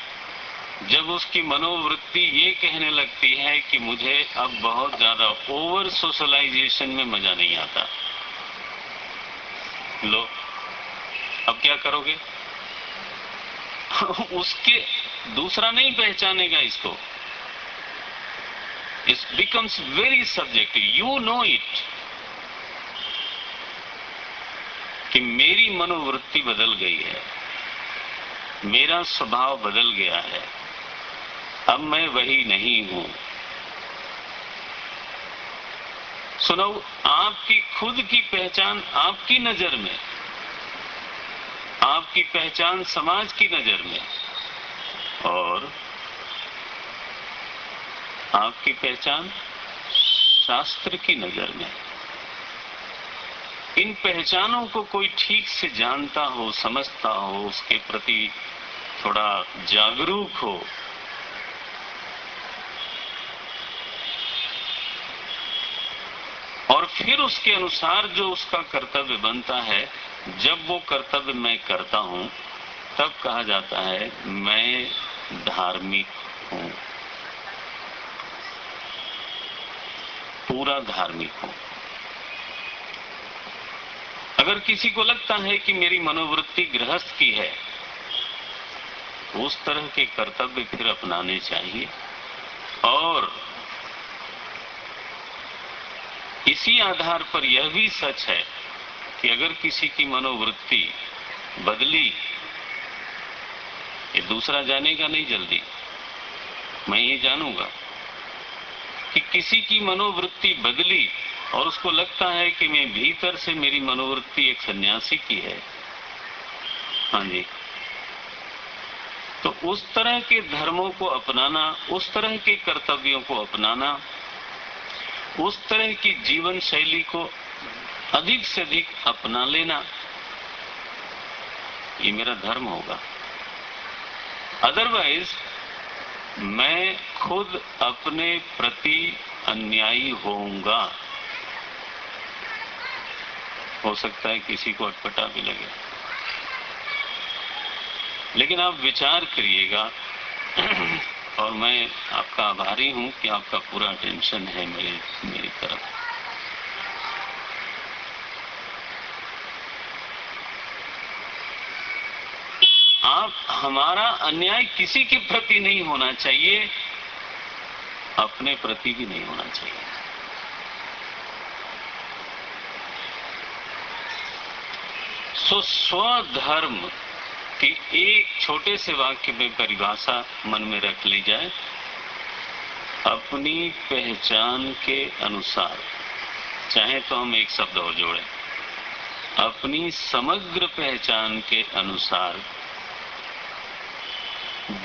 [SPEAKER 1] जब उसकी मनोवृत्ति ये कहने लगती है कि मुझे अब बहुत ज्यादा ओवर सोशलाइजेशन में मजा नहीं आता। लो, अब क्या करोगे? उसके दूसरा नहीं पहचानेगा इसको। It becomes very subjective. You know it. कि मेरी मनोवृत्ति बदल गई है, मेरा स्वभाव बदल गया है, अब मैं वही नहीं हूं। सुनो, आपकी खुद की पहचान आपकी नजर में, आपकी पहचान समाज की नजर में, और आपकी पहचान शास्त्र की नजर में। इन पहचानों को कोई ठीक से जानता हो, समझता हो, उसके प्रति थोड़ा जागरूक हो, और फिर उसके अनुसार जो उसका कर्तव्य बनता है, जब वो कर्तव्य मैं करता हूं तब कहा जाता है मैं धार्मिक हूं, पूरा धार्मिक हूं। अगर किसी को लगता है कि मेरी मनोवृत्ति गृहस्थ की है, उस तरह के कर्तव्य फिर अपनाने चाहिए। और इसी आधार पर यह भी सच है कि अगर किसी की मनोवृत्ति बदली, ये दूसरा जानेगा नहीं जल्दी, मैं ये जानूंगा कि किसी की मनोवृत्ति बदली और उसको लगता है कि मैं भीतर से मेरी मनोवृत्ति एक सन्यासी की है, हाँ जी, तो उस तरह के धर्मों को अपनाना, उस तरह के कर्तव्यों को अपनाना, उस तरह की जीवन शैली को अधिक से अधिक अपना लेना, ये मेरा धर्म होगा। अदरवाइज मैं खुद अपने प्रति अन्यायी होऊंगा। हो सकता है किसी को अटपटा भी लगे, लेकिन आप विचार करिएगा। और मैं आपका आभारी हूं कि आपका पूरा अटेंशन है मेरी तरफ। आप, हमारा अन्याय किसी के प्रति नहीं होना चाहिए, अपने प्रति भी नहीं होना चाहिए। सो स्वधर्म कि एक छोटे से वाक्य में परिभाषा मन में रख ली जाए, अपनी पहचान के अनुसार, चाहे तो हम एक शब्द और जोड़ें, अपनी समग्र पहचान के अनुसार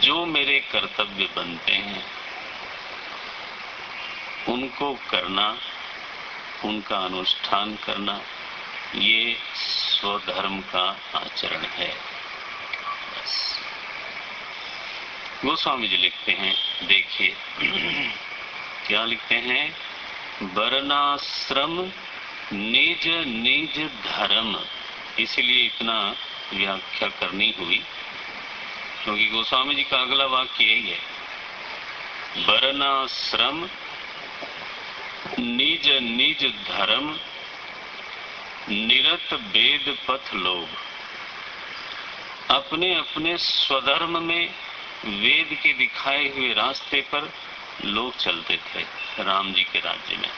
[SPEAKER 1] जो मेरे कर्तव्य बनते हैं उनको करना, उनका अनुष्ठान करना, ये स्वधर्म का आचरण है। गोस्वामी जी लिखते हैं, देखिए क्या लिखते हैं, वर्णाश्रम निज निज धर्म। इसलिए इतना व्याख्या करनी हुई क्योंकि गोस्वामी जी का अगला वाक्य यही है, वर्णाश्रम निज निज धर्म निरत वेद पथ लोग। अपने अपने स्वधर्म में वेद के दिखाए हुए रास्ते पर लोग चलते थे राम जी के राज्य में,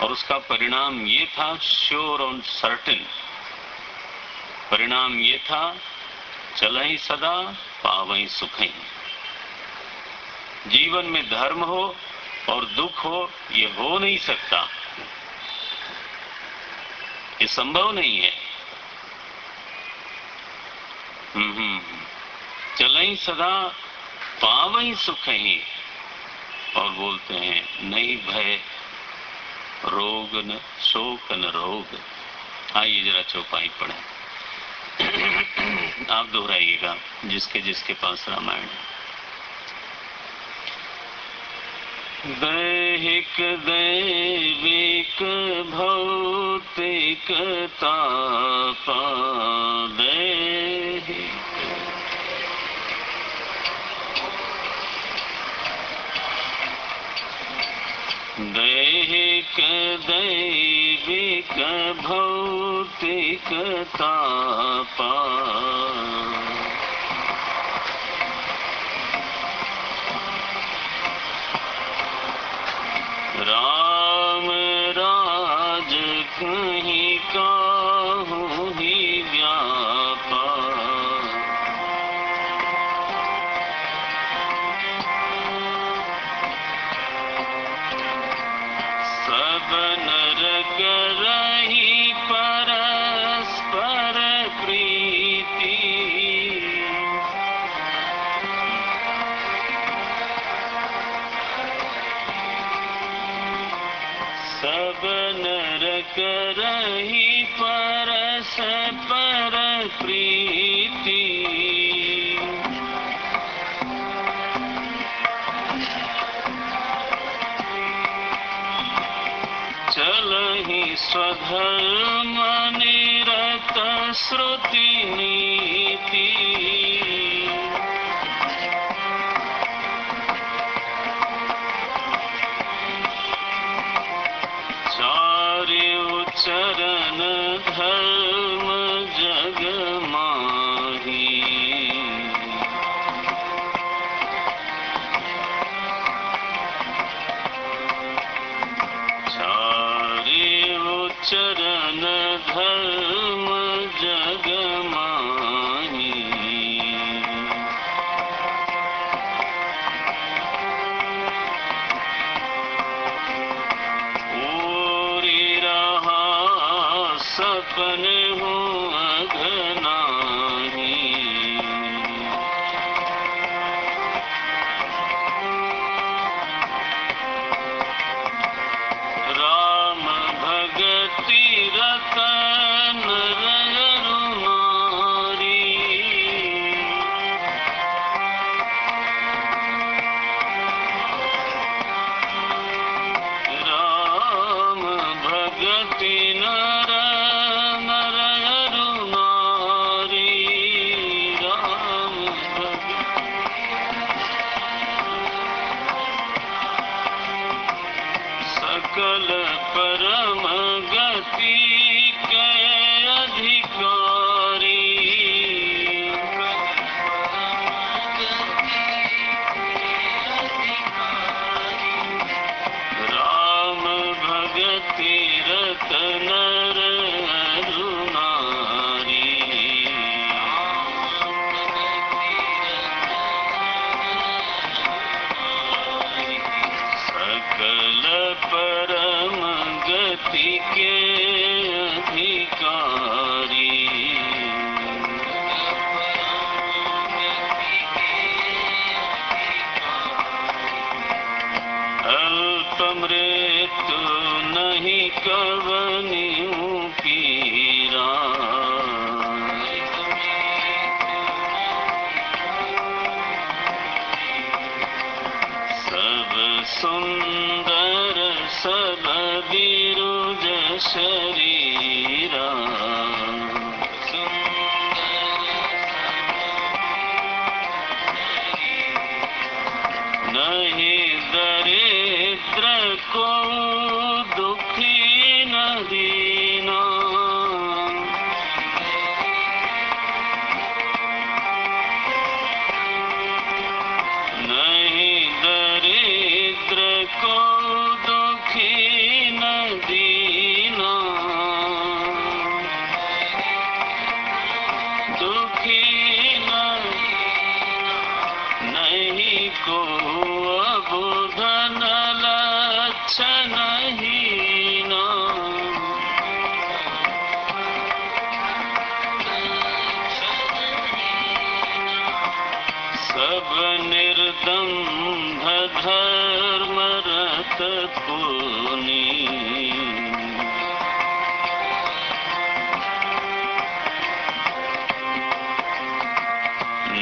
[SPEAKER 1] और उसका परिणाम ये था, श्योर और सर्टेन परिणाम ये था, चलहि सदा पावहि सुखहि। जीवन में धर्म हो और दुख हो, ये हो नहीं सकता, ये संभव नहीं है। चलहि सदा पावहि सुखहि। और बोलते हैं, नहीं भय रोग न शोक न रोग। आइए जरा चौपाई पढ़ें। आप दोहराइएगा जिसके जिसके पास रामायण। दैहिक दैविक भौतिक तापा, दैहिक दैहिक दैविक भौतिक तापा, राम राज कहीं काहू ही व्यापा। सब नर करहि परस्पर प्रीति, सब नर करहि परस्पर प्रीति। चलहि स्वधर्म निरत श्रुति नीति, चार्य चरण धर भक्ति के अधिकारी। अल्प मृत्यु नहीं कवनियों पीरा। सब सुंदर सब विरुज शरीरा। नहीं दरिद्र को दुखी न दीना। नहीं दरिद्र को दुखी न दीना। दुखी नहीं को अबुधन लक्षण हीना। सब निर्दम्भ धर्म रत पुनी।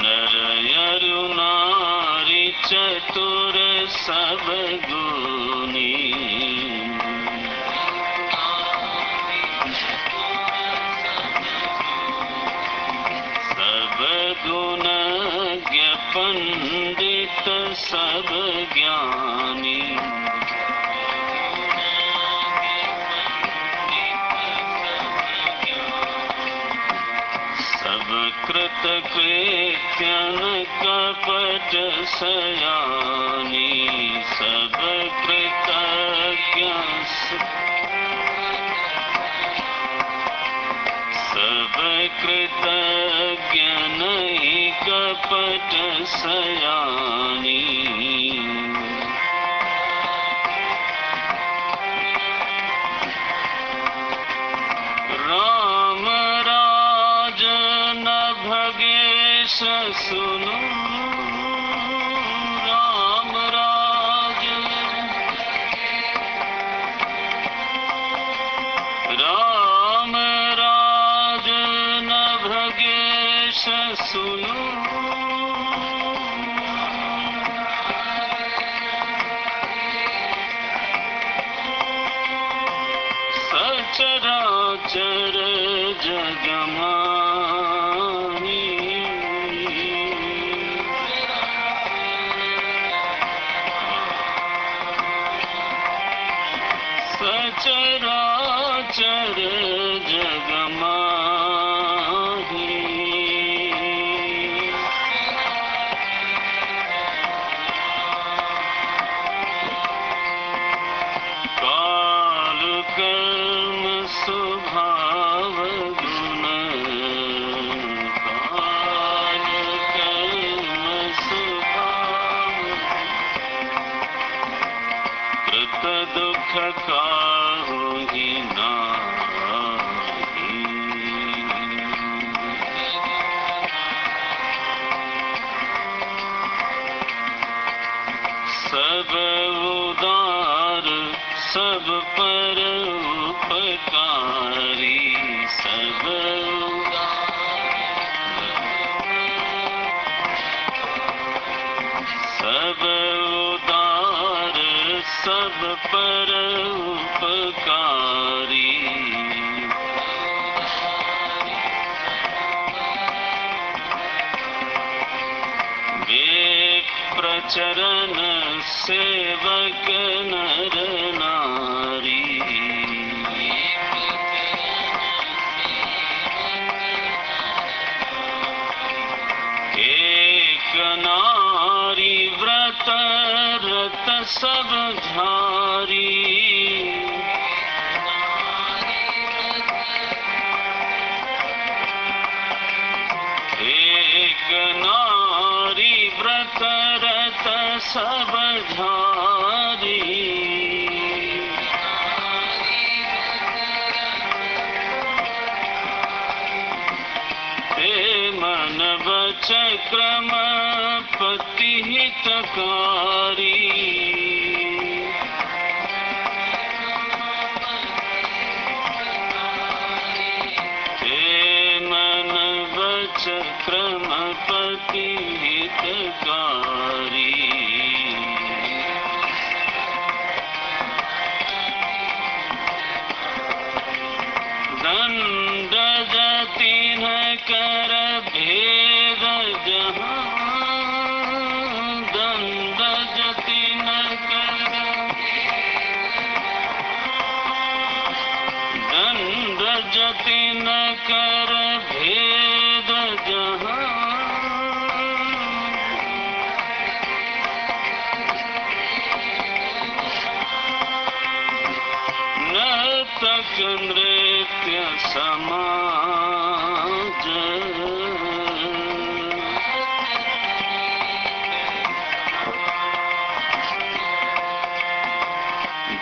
[SPEAKER 1] नर अरु नारी चतुर सब गुनी। सब गुणज्ञ पंडित सब ज्ञानी। सब कृत कृत्यन कपट सयानी। सब कृतज्ञ सब कृतज्ञ नहीं कपट सयानी। राम राज न भगेश सुनो। राम राज राम राज न भगेश सुनो। सचराचर जगमानी। सचराचर जगमानी। काल कर्म स्वभाव गुण। काल कर्म स्वभाव कृत दुख काहू ही नाही। सब उदार सब पर उपकारी। सब सब उदार सब पर उपकारी। प्रचरण सेवक नर नारी। एक नारी व्रत रत सब धारी। एक नारी व्रत रत सब धारी। चक्रमपति हितकारी चक्रमपति हितकारी दंड जतिन कर भेद जहाँ दंड जतिन कर दंड जतिन कर भेद जहाँ नर्तक नृत्य समाज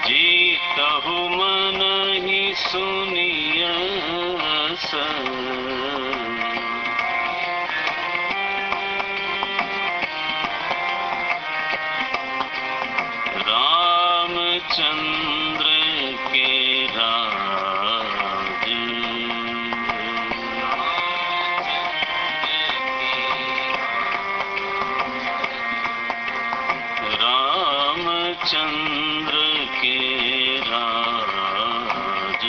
[SPEAKER 1] जीतहु मन ही सुनिय रामचंद्र के राज रामचंद्र के राज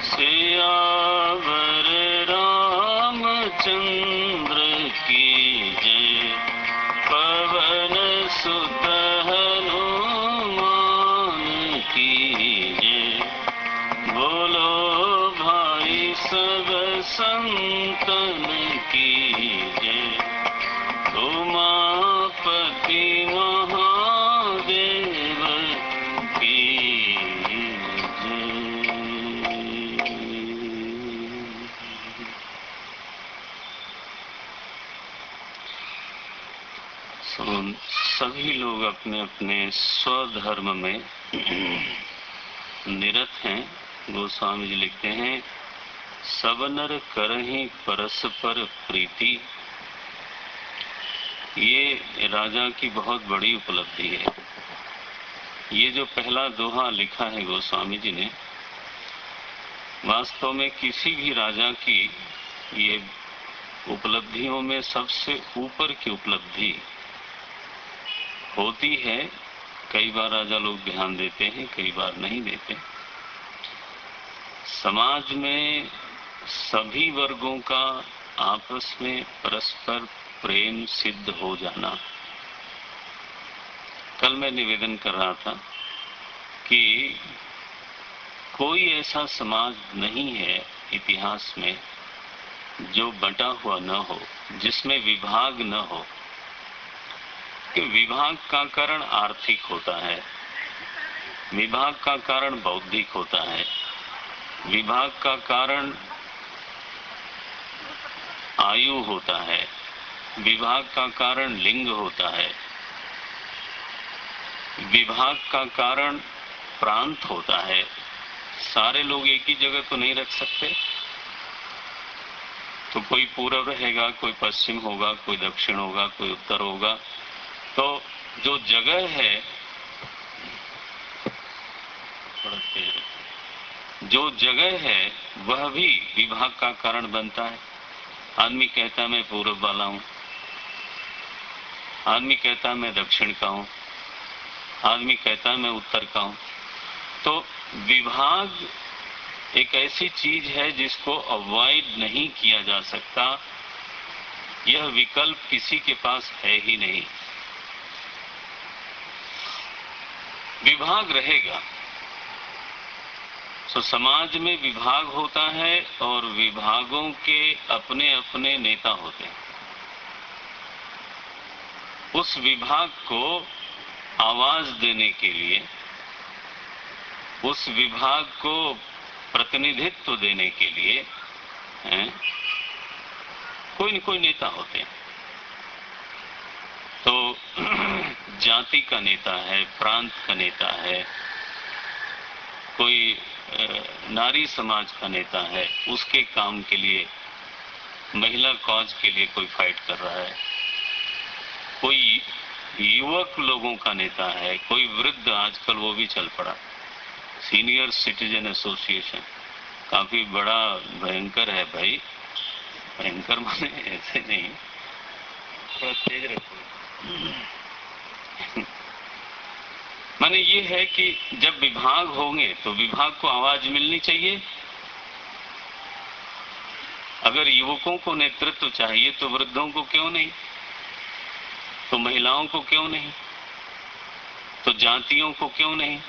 [SPEAKER 1] सियावर रामचंद्र की जय पवन सुत हनुमान की जय बोलो भाई सब संतन की जय उमापति महादेव की जय। सभी लोग अपने अपने स्वधर्म में निरत हैं। गोस्वामी जी लिखते हैं, सब नर करहि परस्पर प्रीति। ये राजा की बहुत बड़ी उपलब्धि है। ये जो पहला दोहा लिखा है गोस्वामी जी ने, वास्तव में किसी भी राजा की ये उपलब्धियों में सबसे ऊपर की उपलब्धि होती है। कई बार राजा लोग ध्यान देते हैं, कई बार नहीं देते। समाज में सभी वर्गों का आपस में परस्पर प्रेम सिद्ध हो जाना। कल मैं निवेदन कर रहा था कि कोई ऐसा समाज नहीं है इतिहास में जो बंटा हुआ न हो, जिसमें विभाग न हो। कि विभाग का कारण आर्थिक होता है, विभाग का कारण बौद्धिक होता है, विभाग का कारण आयु होता है, विभाग का कारण लिंग होता है, विभाग का कारण प्रांत होता है। सारे लोग एक ही जगह तो नहीं रख सकते। तो कोई पूर्व रहेगा, कोई पश्चिम होगा, कोई दक्षिण होगा, कोई उत्तर होगा। तो जो जगह है, जो जगह है वह भी विभाग का कारण बनता है। आदमी कहता है मैं पूर्व वाला हूं, आदमी कहता है मैं दक्षिण का हूं, आदमी कहता है मैं उत्तर का हूं। तो विभाग एक ऐसी चीज है जिसको अवॉइड नहीं किया जा सकता। यह विकल्प किसी के पास है ही नहीं। विभाग रहेगा। तो समाज में विभाग होता है और विभागों के अपने अपने नेता होते हैं। उस विभाग को आवाज देने के लिए, उस विभाग को प्रतिनिधित्व देने के लिए कोई न कोई नेता होते हैं। तो जाति का नेता है, प्रांत का नेता है, कोई नारी समाज का नेता है, उसके काम के लिए, महिला कॉज के लिए कोई फाइट कर रहा है, कोई युवक लोगों का नेता है, कोई वृद्ध, आजकल वो भी चल पड़ा, सीनियर सिटीजन एसोसिएशन, काफी बड़ा भयंकर है भाई, भयंकर माने ऐसे नहीं, थोड़ा तेज रखो। माने ये है कि जब विभाग होंगे तो विभाग को आवाज मिलनी चाहिए। अगर युवकों को नेतृत्व चाहिए तो वृद्धों को क्यों नहीं, तो महिलाओं को क्यों नहीं, तो जातियों को क्यों नहीं।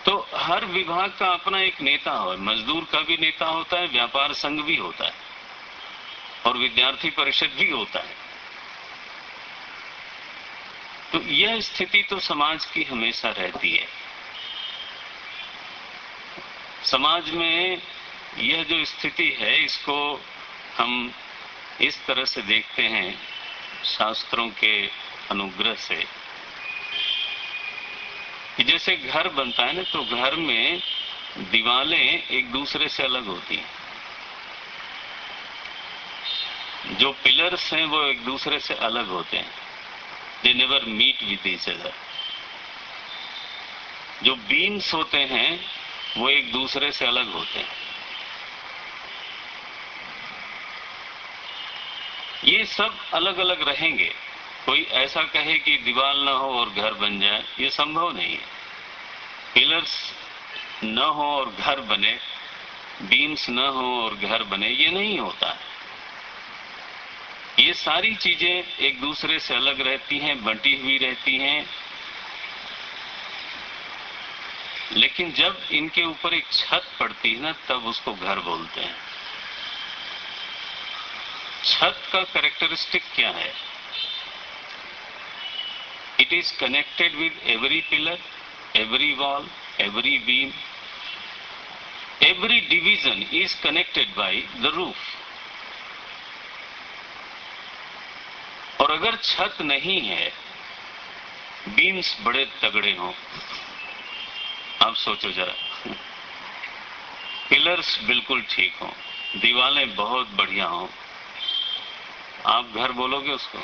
[SPEAKER 1] तो हर विभाग का अपना एक नेता हो, मजदूर का भी नेता होता है, व्यापार संघ भी होता है और विद्यार्थी परिषद भी होता है। तो यह स्थिति तो समाज की हमेशा रहती है। समाज में यह जो स्थिति है, इसको हम इस तरह से देखते हैं शास्त्रों के अनुग्रह से कि जैसे घर बनता है ना, तो घर में दीवारें एक दूसरे से अलग होती हैं, जो पिलर्स हैं वो एक दूसरे से अलग होते हैं, they never meet with each other. जो बीम्स होते हैं वो एक दूसरे से अलग होते हैं। ये सब अलग अलग रहेंगे। कोई ऐसा कहे कि दीवार ना हो और घर बन जाए, ये संभव नहीं है। पिलर्स न हो और घर बने, बीम्स न हो और घर बने, ये नहीं होता है। ये सारी चीजें एक दूसरे से अलग रहती हैं, बंटी हुई रहती हैं, लेकिन जब इनके ऊपर एक छत पड़ती है ना, तब उसको घर बोलते हैं। छत का कैरेक्टरिस्टिक क्या है? It is connected with every pillar, every wall, every beam, every division is connected by the roof. और अगर छत नहीं है, बीम्स बड़े तगड़े हों, आप सोचो जरा, पिलर्स बिल्कुल ठीक हों, दीवारें बहुत बढ़िया हों, आप घर बोलोगे उसको?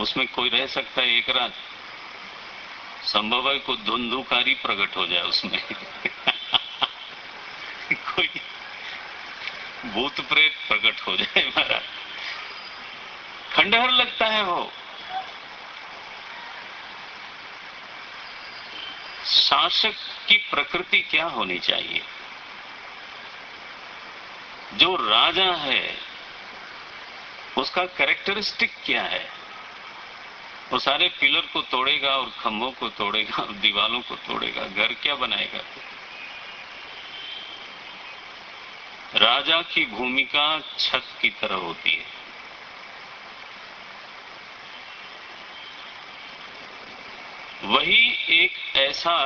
[SPEAKER 1] उसमें कोई रह सकता है एक रात? संभव है कोई धुंधुकारी प्रकट हो जाए उसमें कोई भूत प्रेत प्रकट हो जाए, महाराज, खंडहर लगता है वो। शासक की प्रकृति क्या होनी चाहिए? जो राजा है उसका कैरेक्टरिस्टिक क्या है? वो सारे पिलर को तोड़ेगा और खंभों को तोड़ेगा और दीवालों को तोड़ेगा, घर क्या बनाएगा? राजा की भूमिका छत की तरह होती है। वही एक ऐसा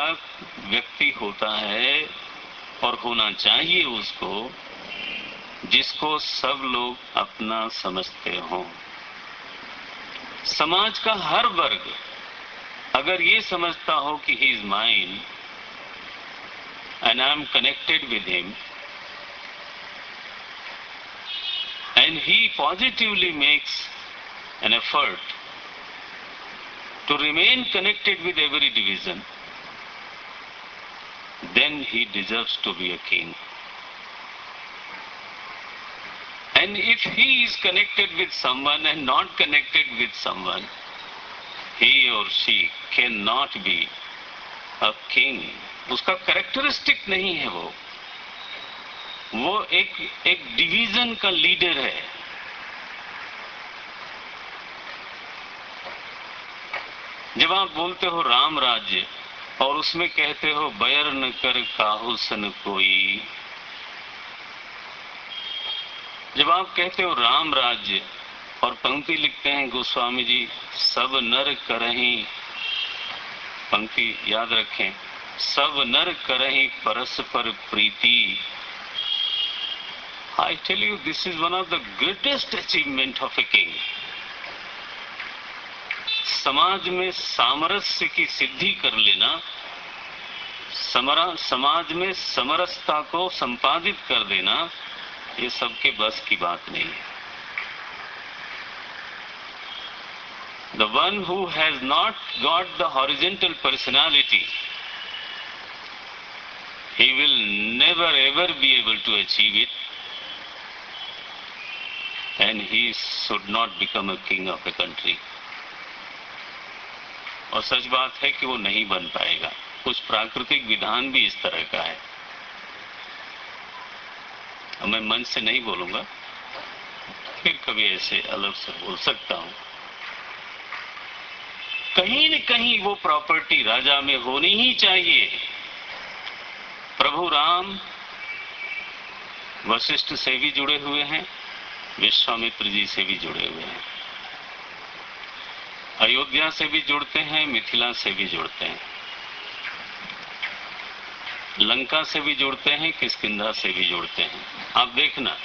[SPEAKER 1] व्यक्ति होता है और होना चाहिए उसको, जिसको सब लोग अपना समझते हों। समाज का हर वर्ग अगर ये समझता हो कि he is mine and I am connected with him, and he positively makes an effort to remain connected with every division, then he deserves to be a king. And if he is connected with someone and not connected with someone, he or she cannot be a king. उसका characteristic नहीं है वो एक division का leader है। जब आप बोलते हो राम राज्य और उसमें कहते हो बैर न कर काहू सन कोई, जब आप कहते हो राम राज्य और पंक्ति लिखते हैं गोस्वामी जी, सब नर करहीं, पंक्ति याद रखें, सब नर करहीं परस्पर प्रीति। I tell you, this is one of the greatest achievement of a king. समाज में सामरस्य की सिद्धि कर लेना समाज में समरसता को संपादित कर देना, ये सबके बस की बात नहीं है। The one who has not got the horizontal personality, he will never ever be able to achieve it, and he should not become a king of a country. और सच बात है कि वो नहीं बन पाएगा। कुछ प्राकृतिक विधान भी इस तरह का है। मैं मन से नहीं बोलूंगा, फिर कभी ऐसे अलग से बोल सकता हूं। कहीं न कहीं वो प्रॉपर्टी राजा में होनी ही चाहिए। प्रभु राम वशिष्ठ से भी जुड़े हुए हैं, विश्वामित्र जी से भी जुड़े हुए हैं, अयोध्या से भी जुड़ते हैं, मिथिला से भी जुड़ते हैं, लंका से भी जुड़ते हैं, किष्किंधा से भी जुड़ते हैं। आप देखना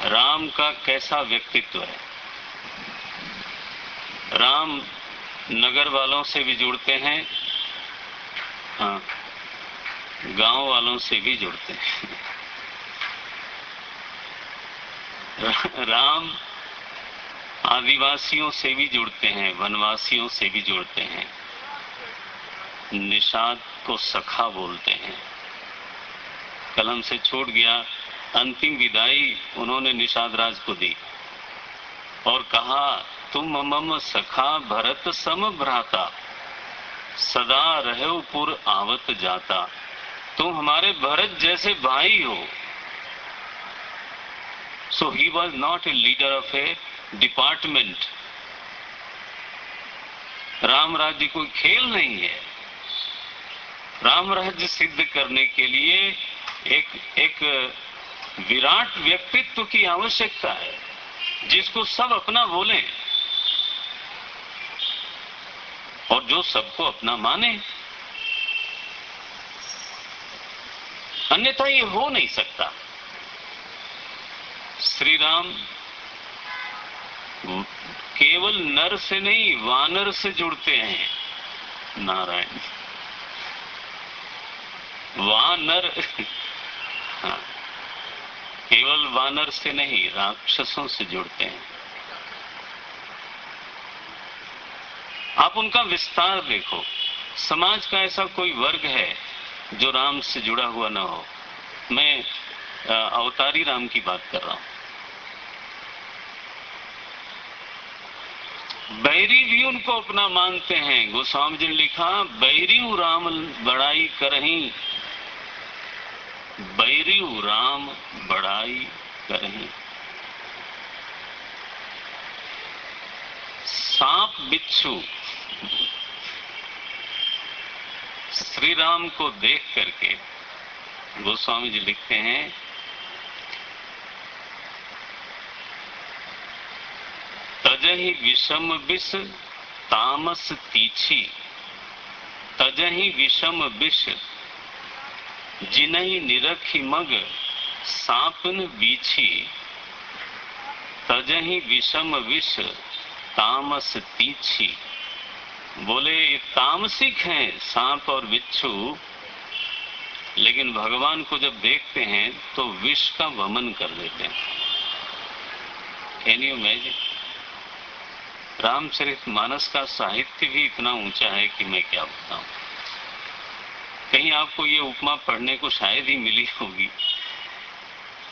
[SPEAKER 1] राम का कैसा व्यक्तित्व है। राम नगर वालों से भी जुड़ते हैं, हाँ, गांव वालों से भी जुड़ते हैं। राम आदिवासियों से भी जुड़ते हैं, वनवासियों से भी जुड़ते हैं, निषाद को सखा बोलते हैं। कलम से छूट गया, अंतिम विदाई उन्होंने निषाद राज को दी और कहा, तुम मम सखा भरत सम भ्राता, सदा रहो पुर आवत जाता। तुम हमारे भरत जैसे भाई हो। So he was not a leader of a department. Ram Rajya कोई खेल नहीं है। राम राज्य सिद्ध करने के लिए एक विराट व्यक्तित्व की आवश्यकता है, जिसको सब अपना बोले और जो सबको अपना माने। अन्यथा ये हो नहीं सकता। श्री राम केवल नर से नहीं, वानर से जुड़ते हैं। नारायण वानर, हाँ, केवल वानर से नहीं, राक्षसों से जुड़ते हैं। आप उनका विस्तार देखो। समाज का ऐसा कोई वर्ग है जो राम से जुड़ा हुआ ना हो। मैं अवतारी राम की बात कर रहा हूं। बैरी भी उनको अपना मानते हैं। गोस्वामी जी ने लिखा, बैरियू राम बड़ाई करहीं, बैरियू राम बड़ाई करहीं। सांप बिच्छू श्री राम को देख करके गोस्वामी जी लिखते हैं, तजहि विषम विष तामस तीछी, तजहि विषम विष जिनहि निरखि मग सांपन बीछी, तजहि विषम विष तामस तीछी। बोले ये तामसिक हैं सांप और बिच्छू, लेकिन भगवान को जब देखते हैं तो विष का वमन कर देते हैं। Can you imagine? रामचरितमानस का साहित्य भी इतना ऊंचा है कि मैं क्या बताऊं। कहीं आपको ये उपमा पढ़ने को शायद ही मिली होगी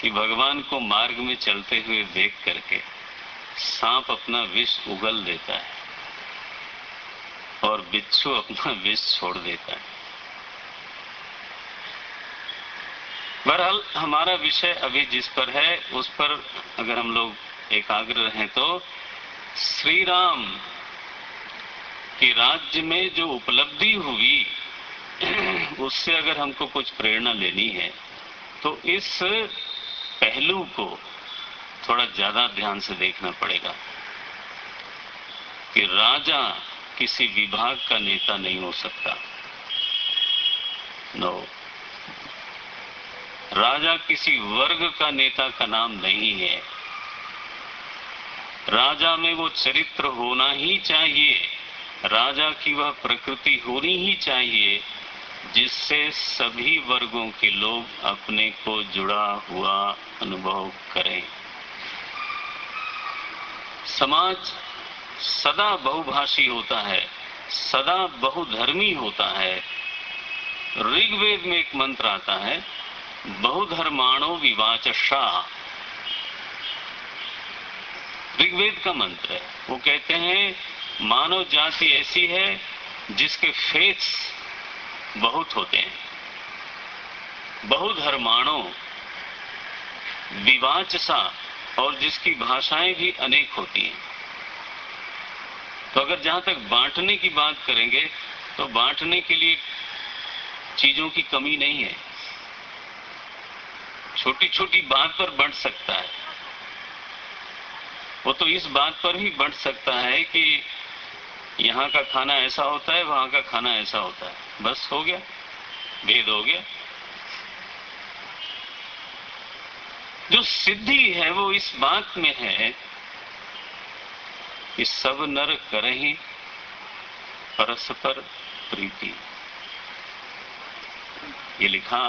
[SPEAKER 1] कि भगवान को मार्ग में चलते हुए देख करके सांप अपना विष उगल देता है और बिच्छू अपना विष छोड़ देता है। बहरहाल हमारा विषय अभी जिस पर है उस पर अगर हम लोग एकाग्र रहें तो श्री राम के राज्य में जो उपलब्धि हुई उससे अगर हमको कुछ प्रेरणा लेनी है तो इस पहलू को थोड़ा ज्यादा ध्यान से देखना पड़ेगा कि राजा किसी विभाग का नेता नहीं हो सकता। नो, राजा किसी वर्ग का नेता का नाम नहीं है। राजा में वो चरित्र होना ही चाहिए, राजा की वह प्रकृति होनी ही चाहिए जिससे सभी वर्गों के लोग अपने को जुड़ा हुआ अनुभव करें। समाज सदा बहुभाषी होता है, सदा बहुधर्मी होता है। ऋग्वेद में एक मंत्र आता है, बहुधर्माणो विवाचशा। ऋग्वेद का मंत्र है। वो कहते हैं मानव जाति ऐसी है जिसके फेथ्स बहुत होते हैं। बहुधर्माणो विवाचसा, और जिसकी भाषाएं भी अनेक होती हैं। तो अगर जहां तक बांटने की बात करेंगे तो बांटने के लिए चीजों की कमी नहीं है। छोटी छोटी बात पर बंट सकता है। वो तो इस बात पर ही बंट सकता है कि यहाँ का खाना ऐसा होता है, वहां का खाना ऐसा होता है, बस हो गया, भेद हो गया। जो सिद्धि है वो इस बात में है कि सब नर करहीं परस्पर प्रीति। ये लिखा,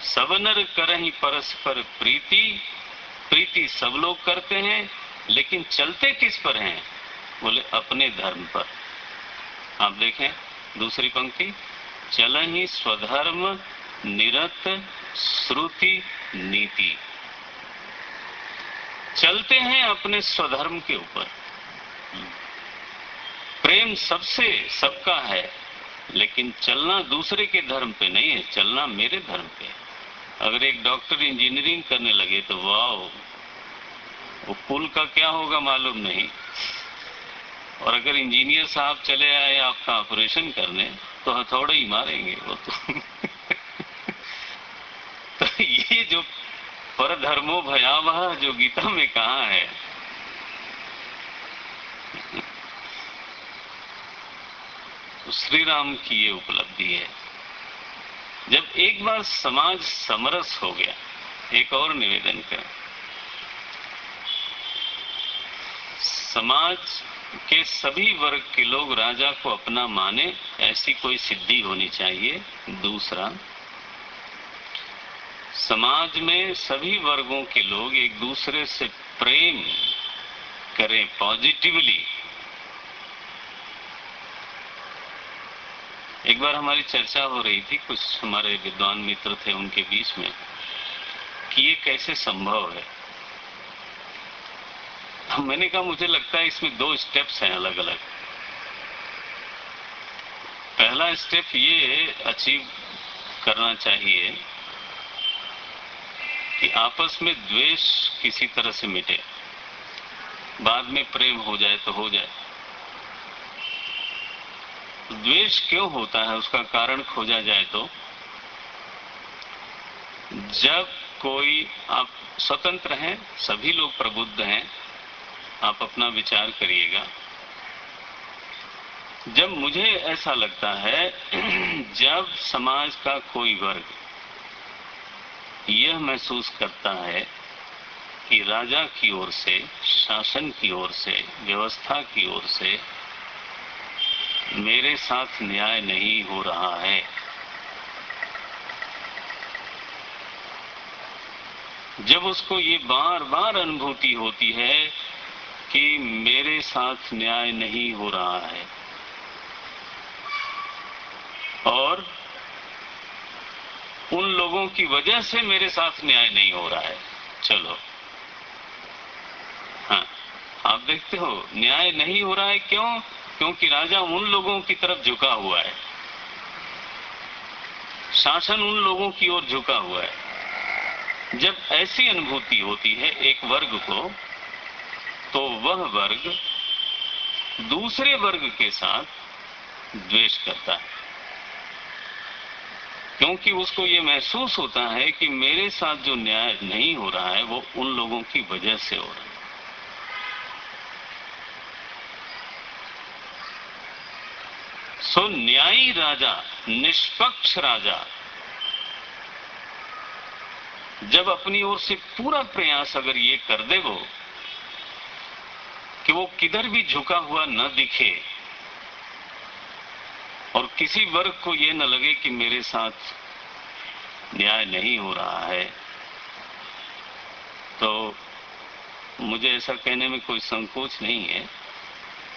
[SPEAKER 1] सब नर करहीं परस्पर प्रीति। प्रीति सब लोग करते हैं, लेकिन चलते किस पर हैं? बोले अपने धर्म पर। आप देखें दूसरी पंक्ति, चलहि स्वधर्म निरत श्रुति नीति। चलते हैं अपने स्वधर्म के ऊपर। प्रेम सबसे सबका है, लेकिन चलना दूसरे के धर्म पे नहीं है, चलना मेरे धर्म पे। अगर एक डॉक्टर इंजीनियरिंग करने लगे तो वाह, वो पुल का क्या होगा मालूम नहीं। और अगर इंजीनियर साहब चले आए आपका ऑपरेशन करने तो हथौड़े ही मारेंगे वो तो। तो ये जो परधर्मो भयावह जो गीता में कहा है, तो श्री राम की ये उपलब्धि है। जब एक बार समाज समरस हो गया, एक और निवेदन करें, समाज के सभी वर्ग के लोग राजा को अपना माने, ऐसी कोई सिद्धि होनी चाहिए। दूसरा, समाज में सभी वर्गों के लोग एक दूसरे से प्रेम करें पॉजिटिवली। एक बार हमारी चर्चा हो रही थी, कुछ हमारे विद्वान मित्र थे उनके बीच में, कि ये कैसे संभव है। मैंने कहा मुझे लगता है इसमें 2 स्टेप्स हैं अलग अलग। पहला स्टेप ये अचीव करना चाहिए कि आपस में द्वेष किसी तरह से मिटे, बाद में प्रेम हो जाए तो हो जाए। द्वेष क्यों होता है उसका कारण खोजा जाए तो, जब कोई, आप स्वतंत्र हैं, सभी लोग प्रबुद्ध हैं, आप अपना विचार करिएगा। जब मुझे ऐसा लगता है जब समाज का कोई वर्ग यह महसूस करता है कि राजा की ओर से, शासन की ओर से, व्यवस्था की ओर से मेरे साथ न्याय नहीं हो रहा है, जब उसको ये बार बार अनुभूति होती है कि मेरे साथ न्याय नहीं हो रहा है और उन लोगों की वजह से मेरे साथ न्याय नहीं हो रहा है, चलो हाँ, आप देखते हो न्याय नहीं हो रहा है। क्यों? क्योंकि राजा उन लोगों की तरफ झुका हुआ है, शासन उन लोगों की ओर झुका हुआ है। जब ऐसी अनुभूति होती है एक वर्ग को, तो वह वर्ग दूसरे वर्ग के साथ द्वेष करता है, क्योंकि उसको ये महसूस होता है कि मेरे साथ जो न्याय नहीं हो रहा है वो उन लोगों की वजह से हो रहा है। सो न्यायी राजा, निष्पक्ष राजा जब अपनी ओर से पूरा प्रयास अगर ये कर दे वो कि वो किधर भी झुका हुआ न दिखे, और किसी वर्ग को ये न लगे कि मेरे साथ न्याय नहीं हो रहा है, तो मुझे ऐसा कहने में कोई संकोच नहीं है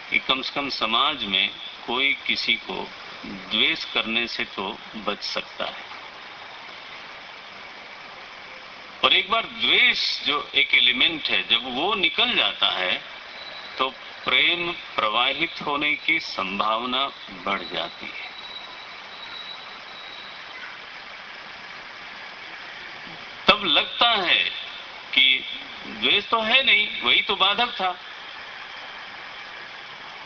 [SPEAKER 1] कि कम से कम समाज में कोई किसी को द्वेष करने से तो बच सकता है। और एक बार द्वेष जो एक एलिमेंट है, जब वो निकल जाता है तो प्रेम प्रवाहित होने की संभावना बढ़ जाती है। तब लगता है कि द्वेष तो है नहीं, वही तो बाधक था।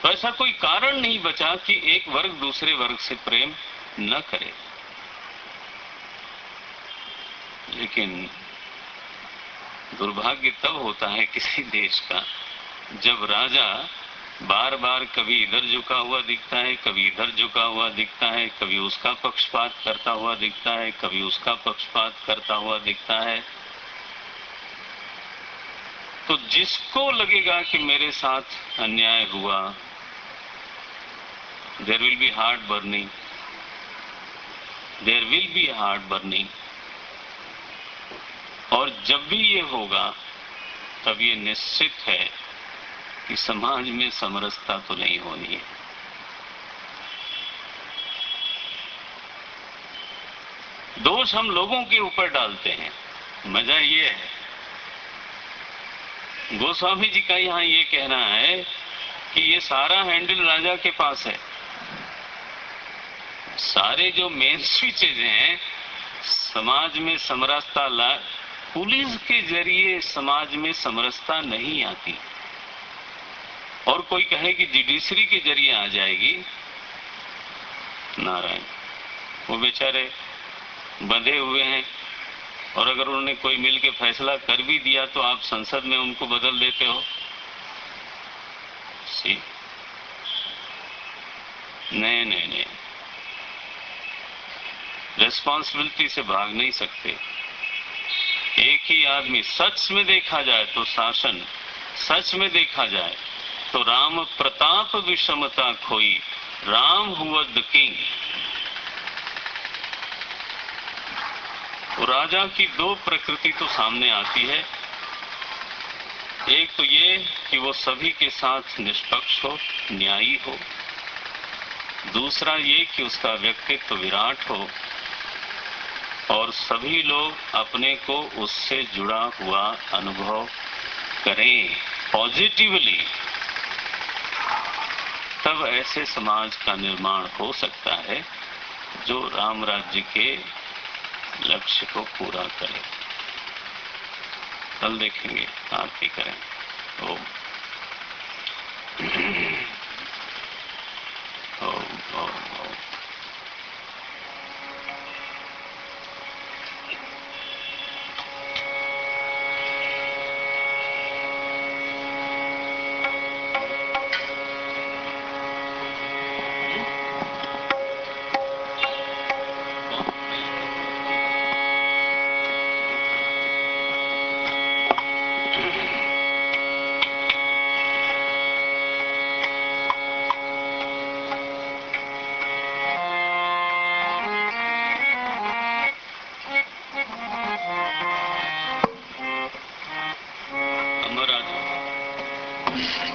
[SPEAKER 1] तो ऐसा कोई कारण नहीं बचा कि एक वर्ग दूसरे वर्ग से प्रेम न करे। लेकिन दुर्भाग्य तब होता है किसी देश का जब राजा बार बार कभी इधर झुका हुआ दिखता है, कभी इधर झुका हुआ दिखता है, कभी उसका पक्षपात करता हुआ दिखता है, कभी उसका पक्षपात करता हुआ दिखता है। तो जिसको लगेगा कि मेरे साथ अन्याय हुआ, there will be heart burning, there will be heart burning. और जब भी ये होगा तब ये निश्चित है कि समाज में समरसता तो नहीं होनी है। दोष हम लोगों के ऊपर डालते हैं। मजा ये है, गोस्वामी जी का यहां ये कहना है कि ये सारा हैंडल राजा के पास है। सारे जो मेन स्विचेज हैं समाज में समरसता ला, पुलिस के जरिए समाज में समरसता नहीं आती। और कोई कहे कि जुडिशरी के जरिए आ जाएगी, नारायण, वो बेचारे बंधे हुए हैं। और अगर उन्होंने कोई मिल के फैसला कर भी दिया तो आप संसद में उनको बदल देते हो। नहीं, रेस्पॉन्सिबिलिटी से भाग नहीं सकते। एक ही आदमी, सच में देखा जाए तो शासन, सच में देखा जाए तो राम प्रताप विषमता खोई, राम हुआ द किंग। राजा की दो प्रकृति तो सामने आती है। एक तो ये कि वो सभी के साथ निष्पक्ष हो, न्यायी हो। दूसरा ये कि उसका व्यक्तित्व विराट हो और सभी लोग अपने को उससे जुड़ा हुआ अनुभव करें पॉजिटिवली। तब ऐसे समाज का निर्माण हो सकता है जो राम राज्य के लक्ष्य को पूरा करे। कल देखेंगे, आरती करें। ओम ओम ओम ओम।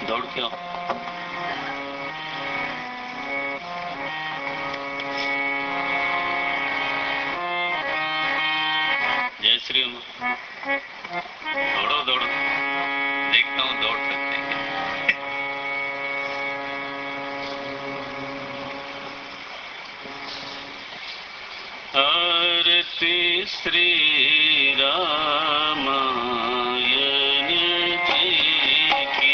[SPEAKER 1] दौड़ के आओ। जय श्री राम। दौड़ो दौड़ो, देखता हूँ दौड़ सकते हैं। आरती श्री रामायण की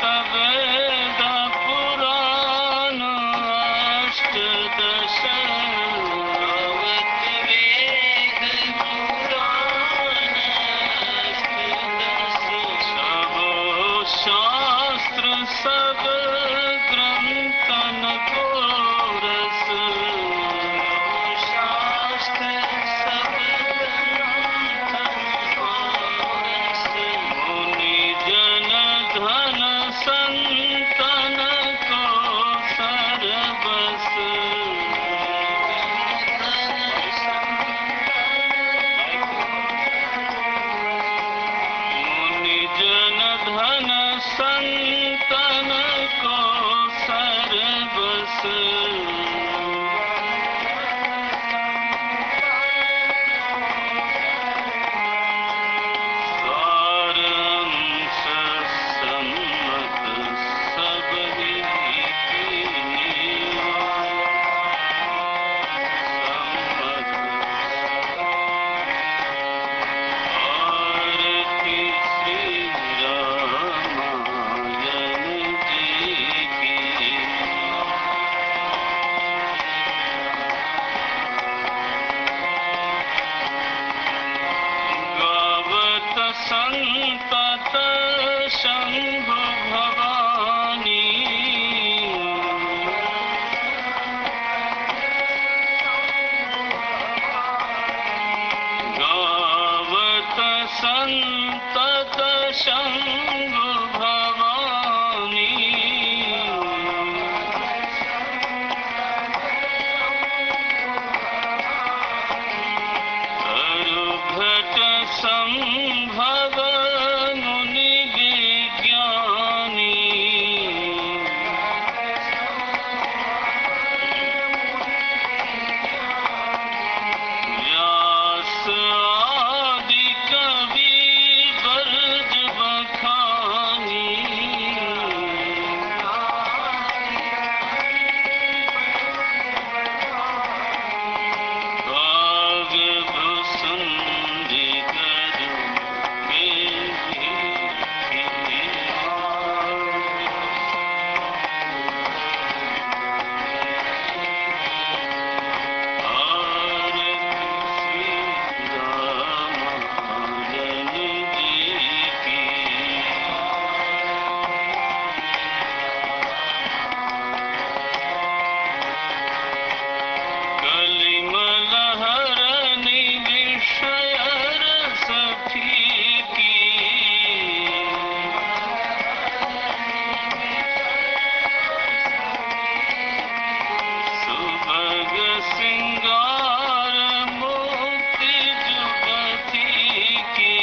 [SPEAKER 1] वेद पुराण अष्टदश शास्त्र सब ग्रंथन को रस शास्त्र सब ग्रंथन को रस मुनि जन धन संतन को सरबस मुनि जन धन संतन को सरबस सारंश सम्मत सब ही आरती श्री रामायण जी की गावत संतत शंभु भवानी गावत संतत शंभु भवानी तरुभट संभव मुनि विज्ञानी व्यास आदि कवि वर्ज बखानी काव्य भुसुंडी करु कलिमलहरनि विषय रस फीकी सुभग सिंगार मुक्ति जुगति की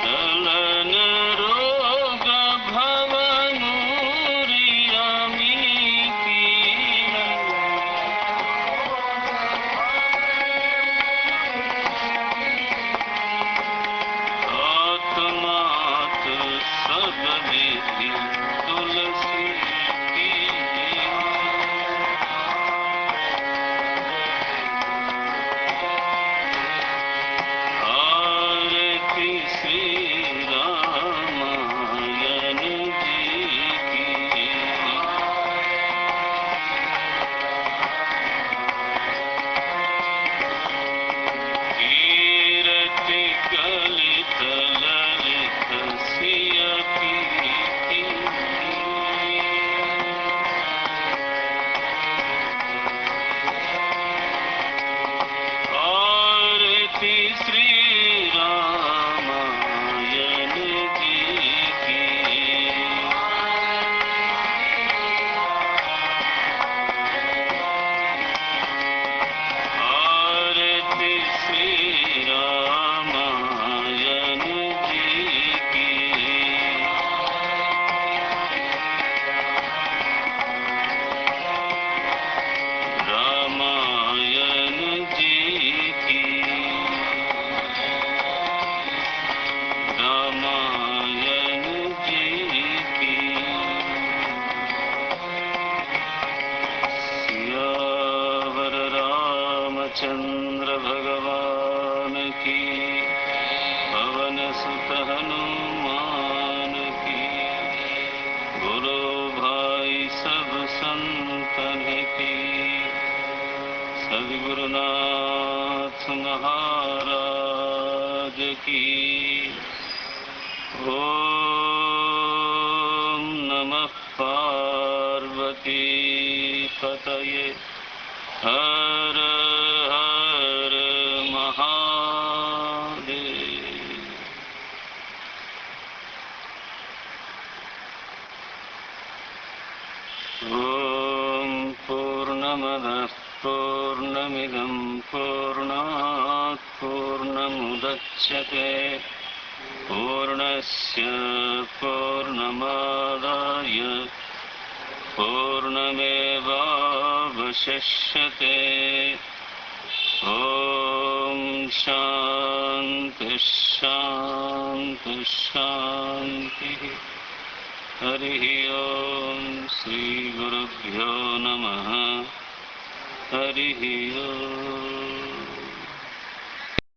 [SPEAKER 1] दलन रोग भवनूरियमी की आत्मात सब विधि तुलसी की आरती श्री रामायण जी की कीरति कलित ललित सिय कीर्ति आरती श्री रामायण जी की आरती श्री रामायण जी की रामायण जी की रामायण जी की सियावर रामचंद्र भगवान की, पवन सुत हनुमान की, बोलो भाई सब संतन की। सद्गुरुनाथ महाराज की। ओम नमः पार्वती पतये। हर हर महादेव। ओम पूर्णमदः पूर्णमिदं पूर्णात् पूर्णमुदच्यते, पूर्णस्य पूर्णमादाय पूर्णमेवावशिष्यते। ओम शांति शांति शांति। हरि ओम। श्री गुरुभ्यो नमः। हरि ओम।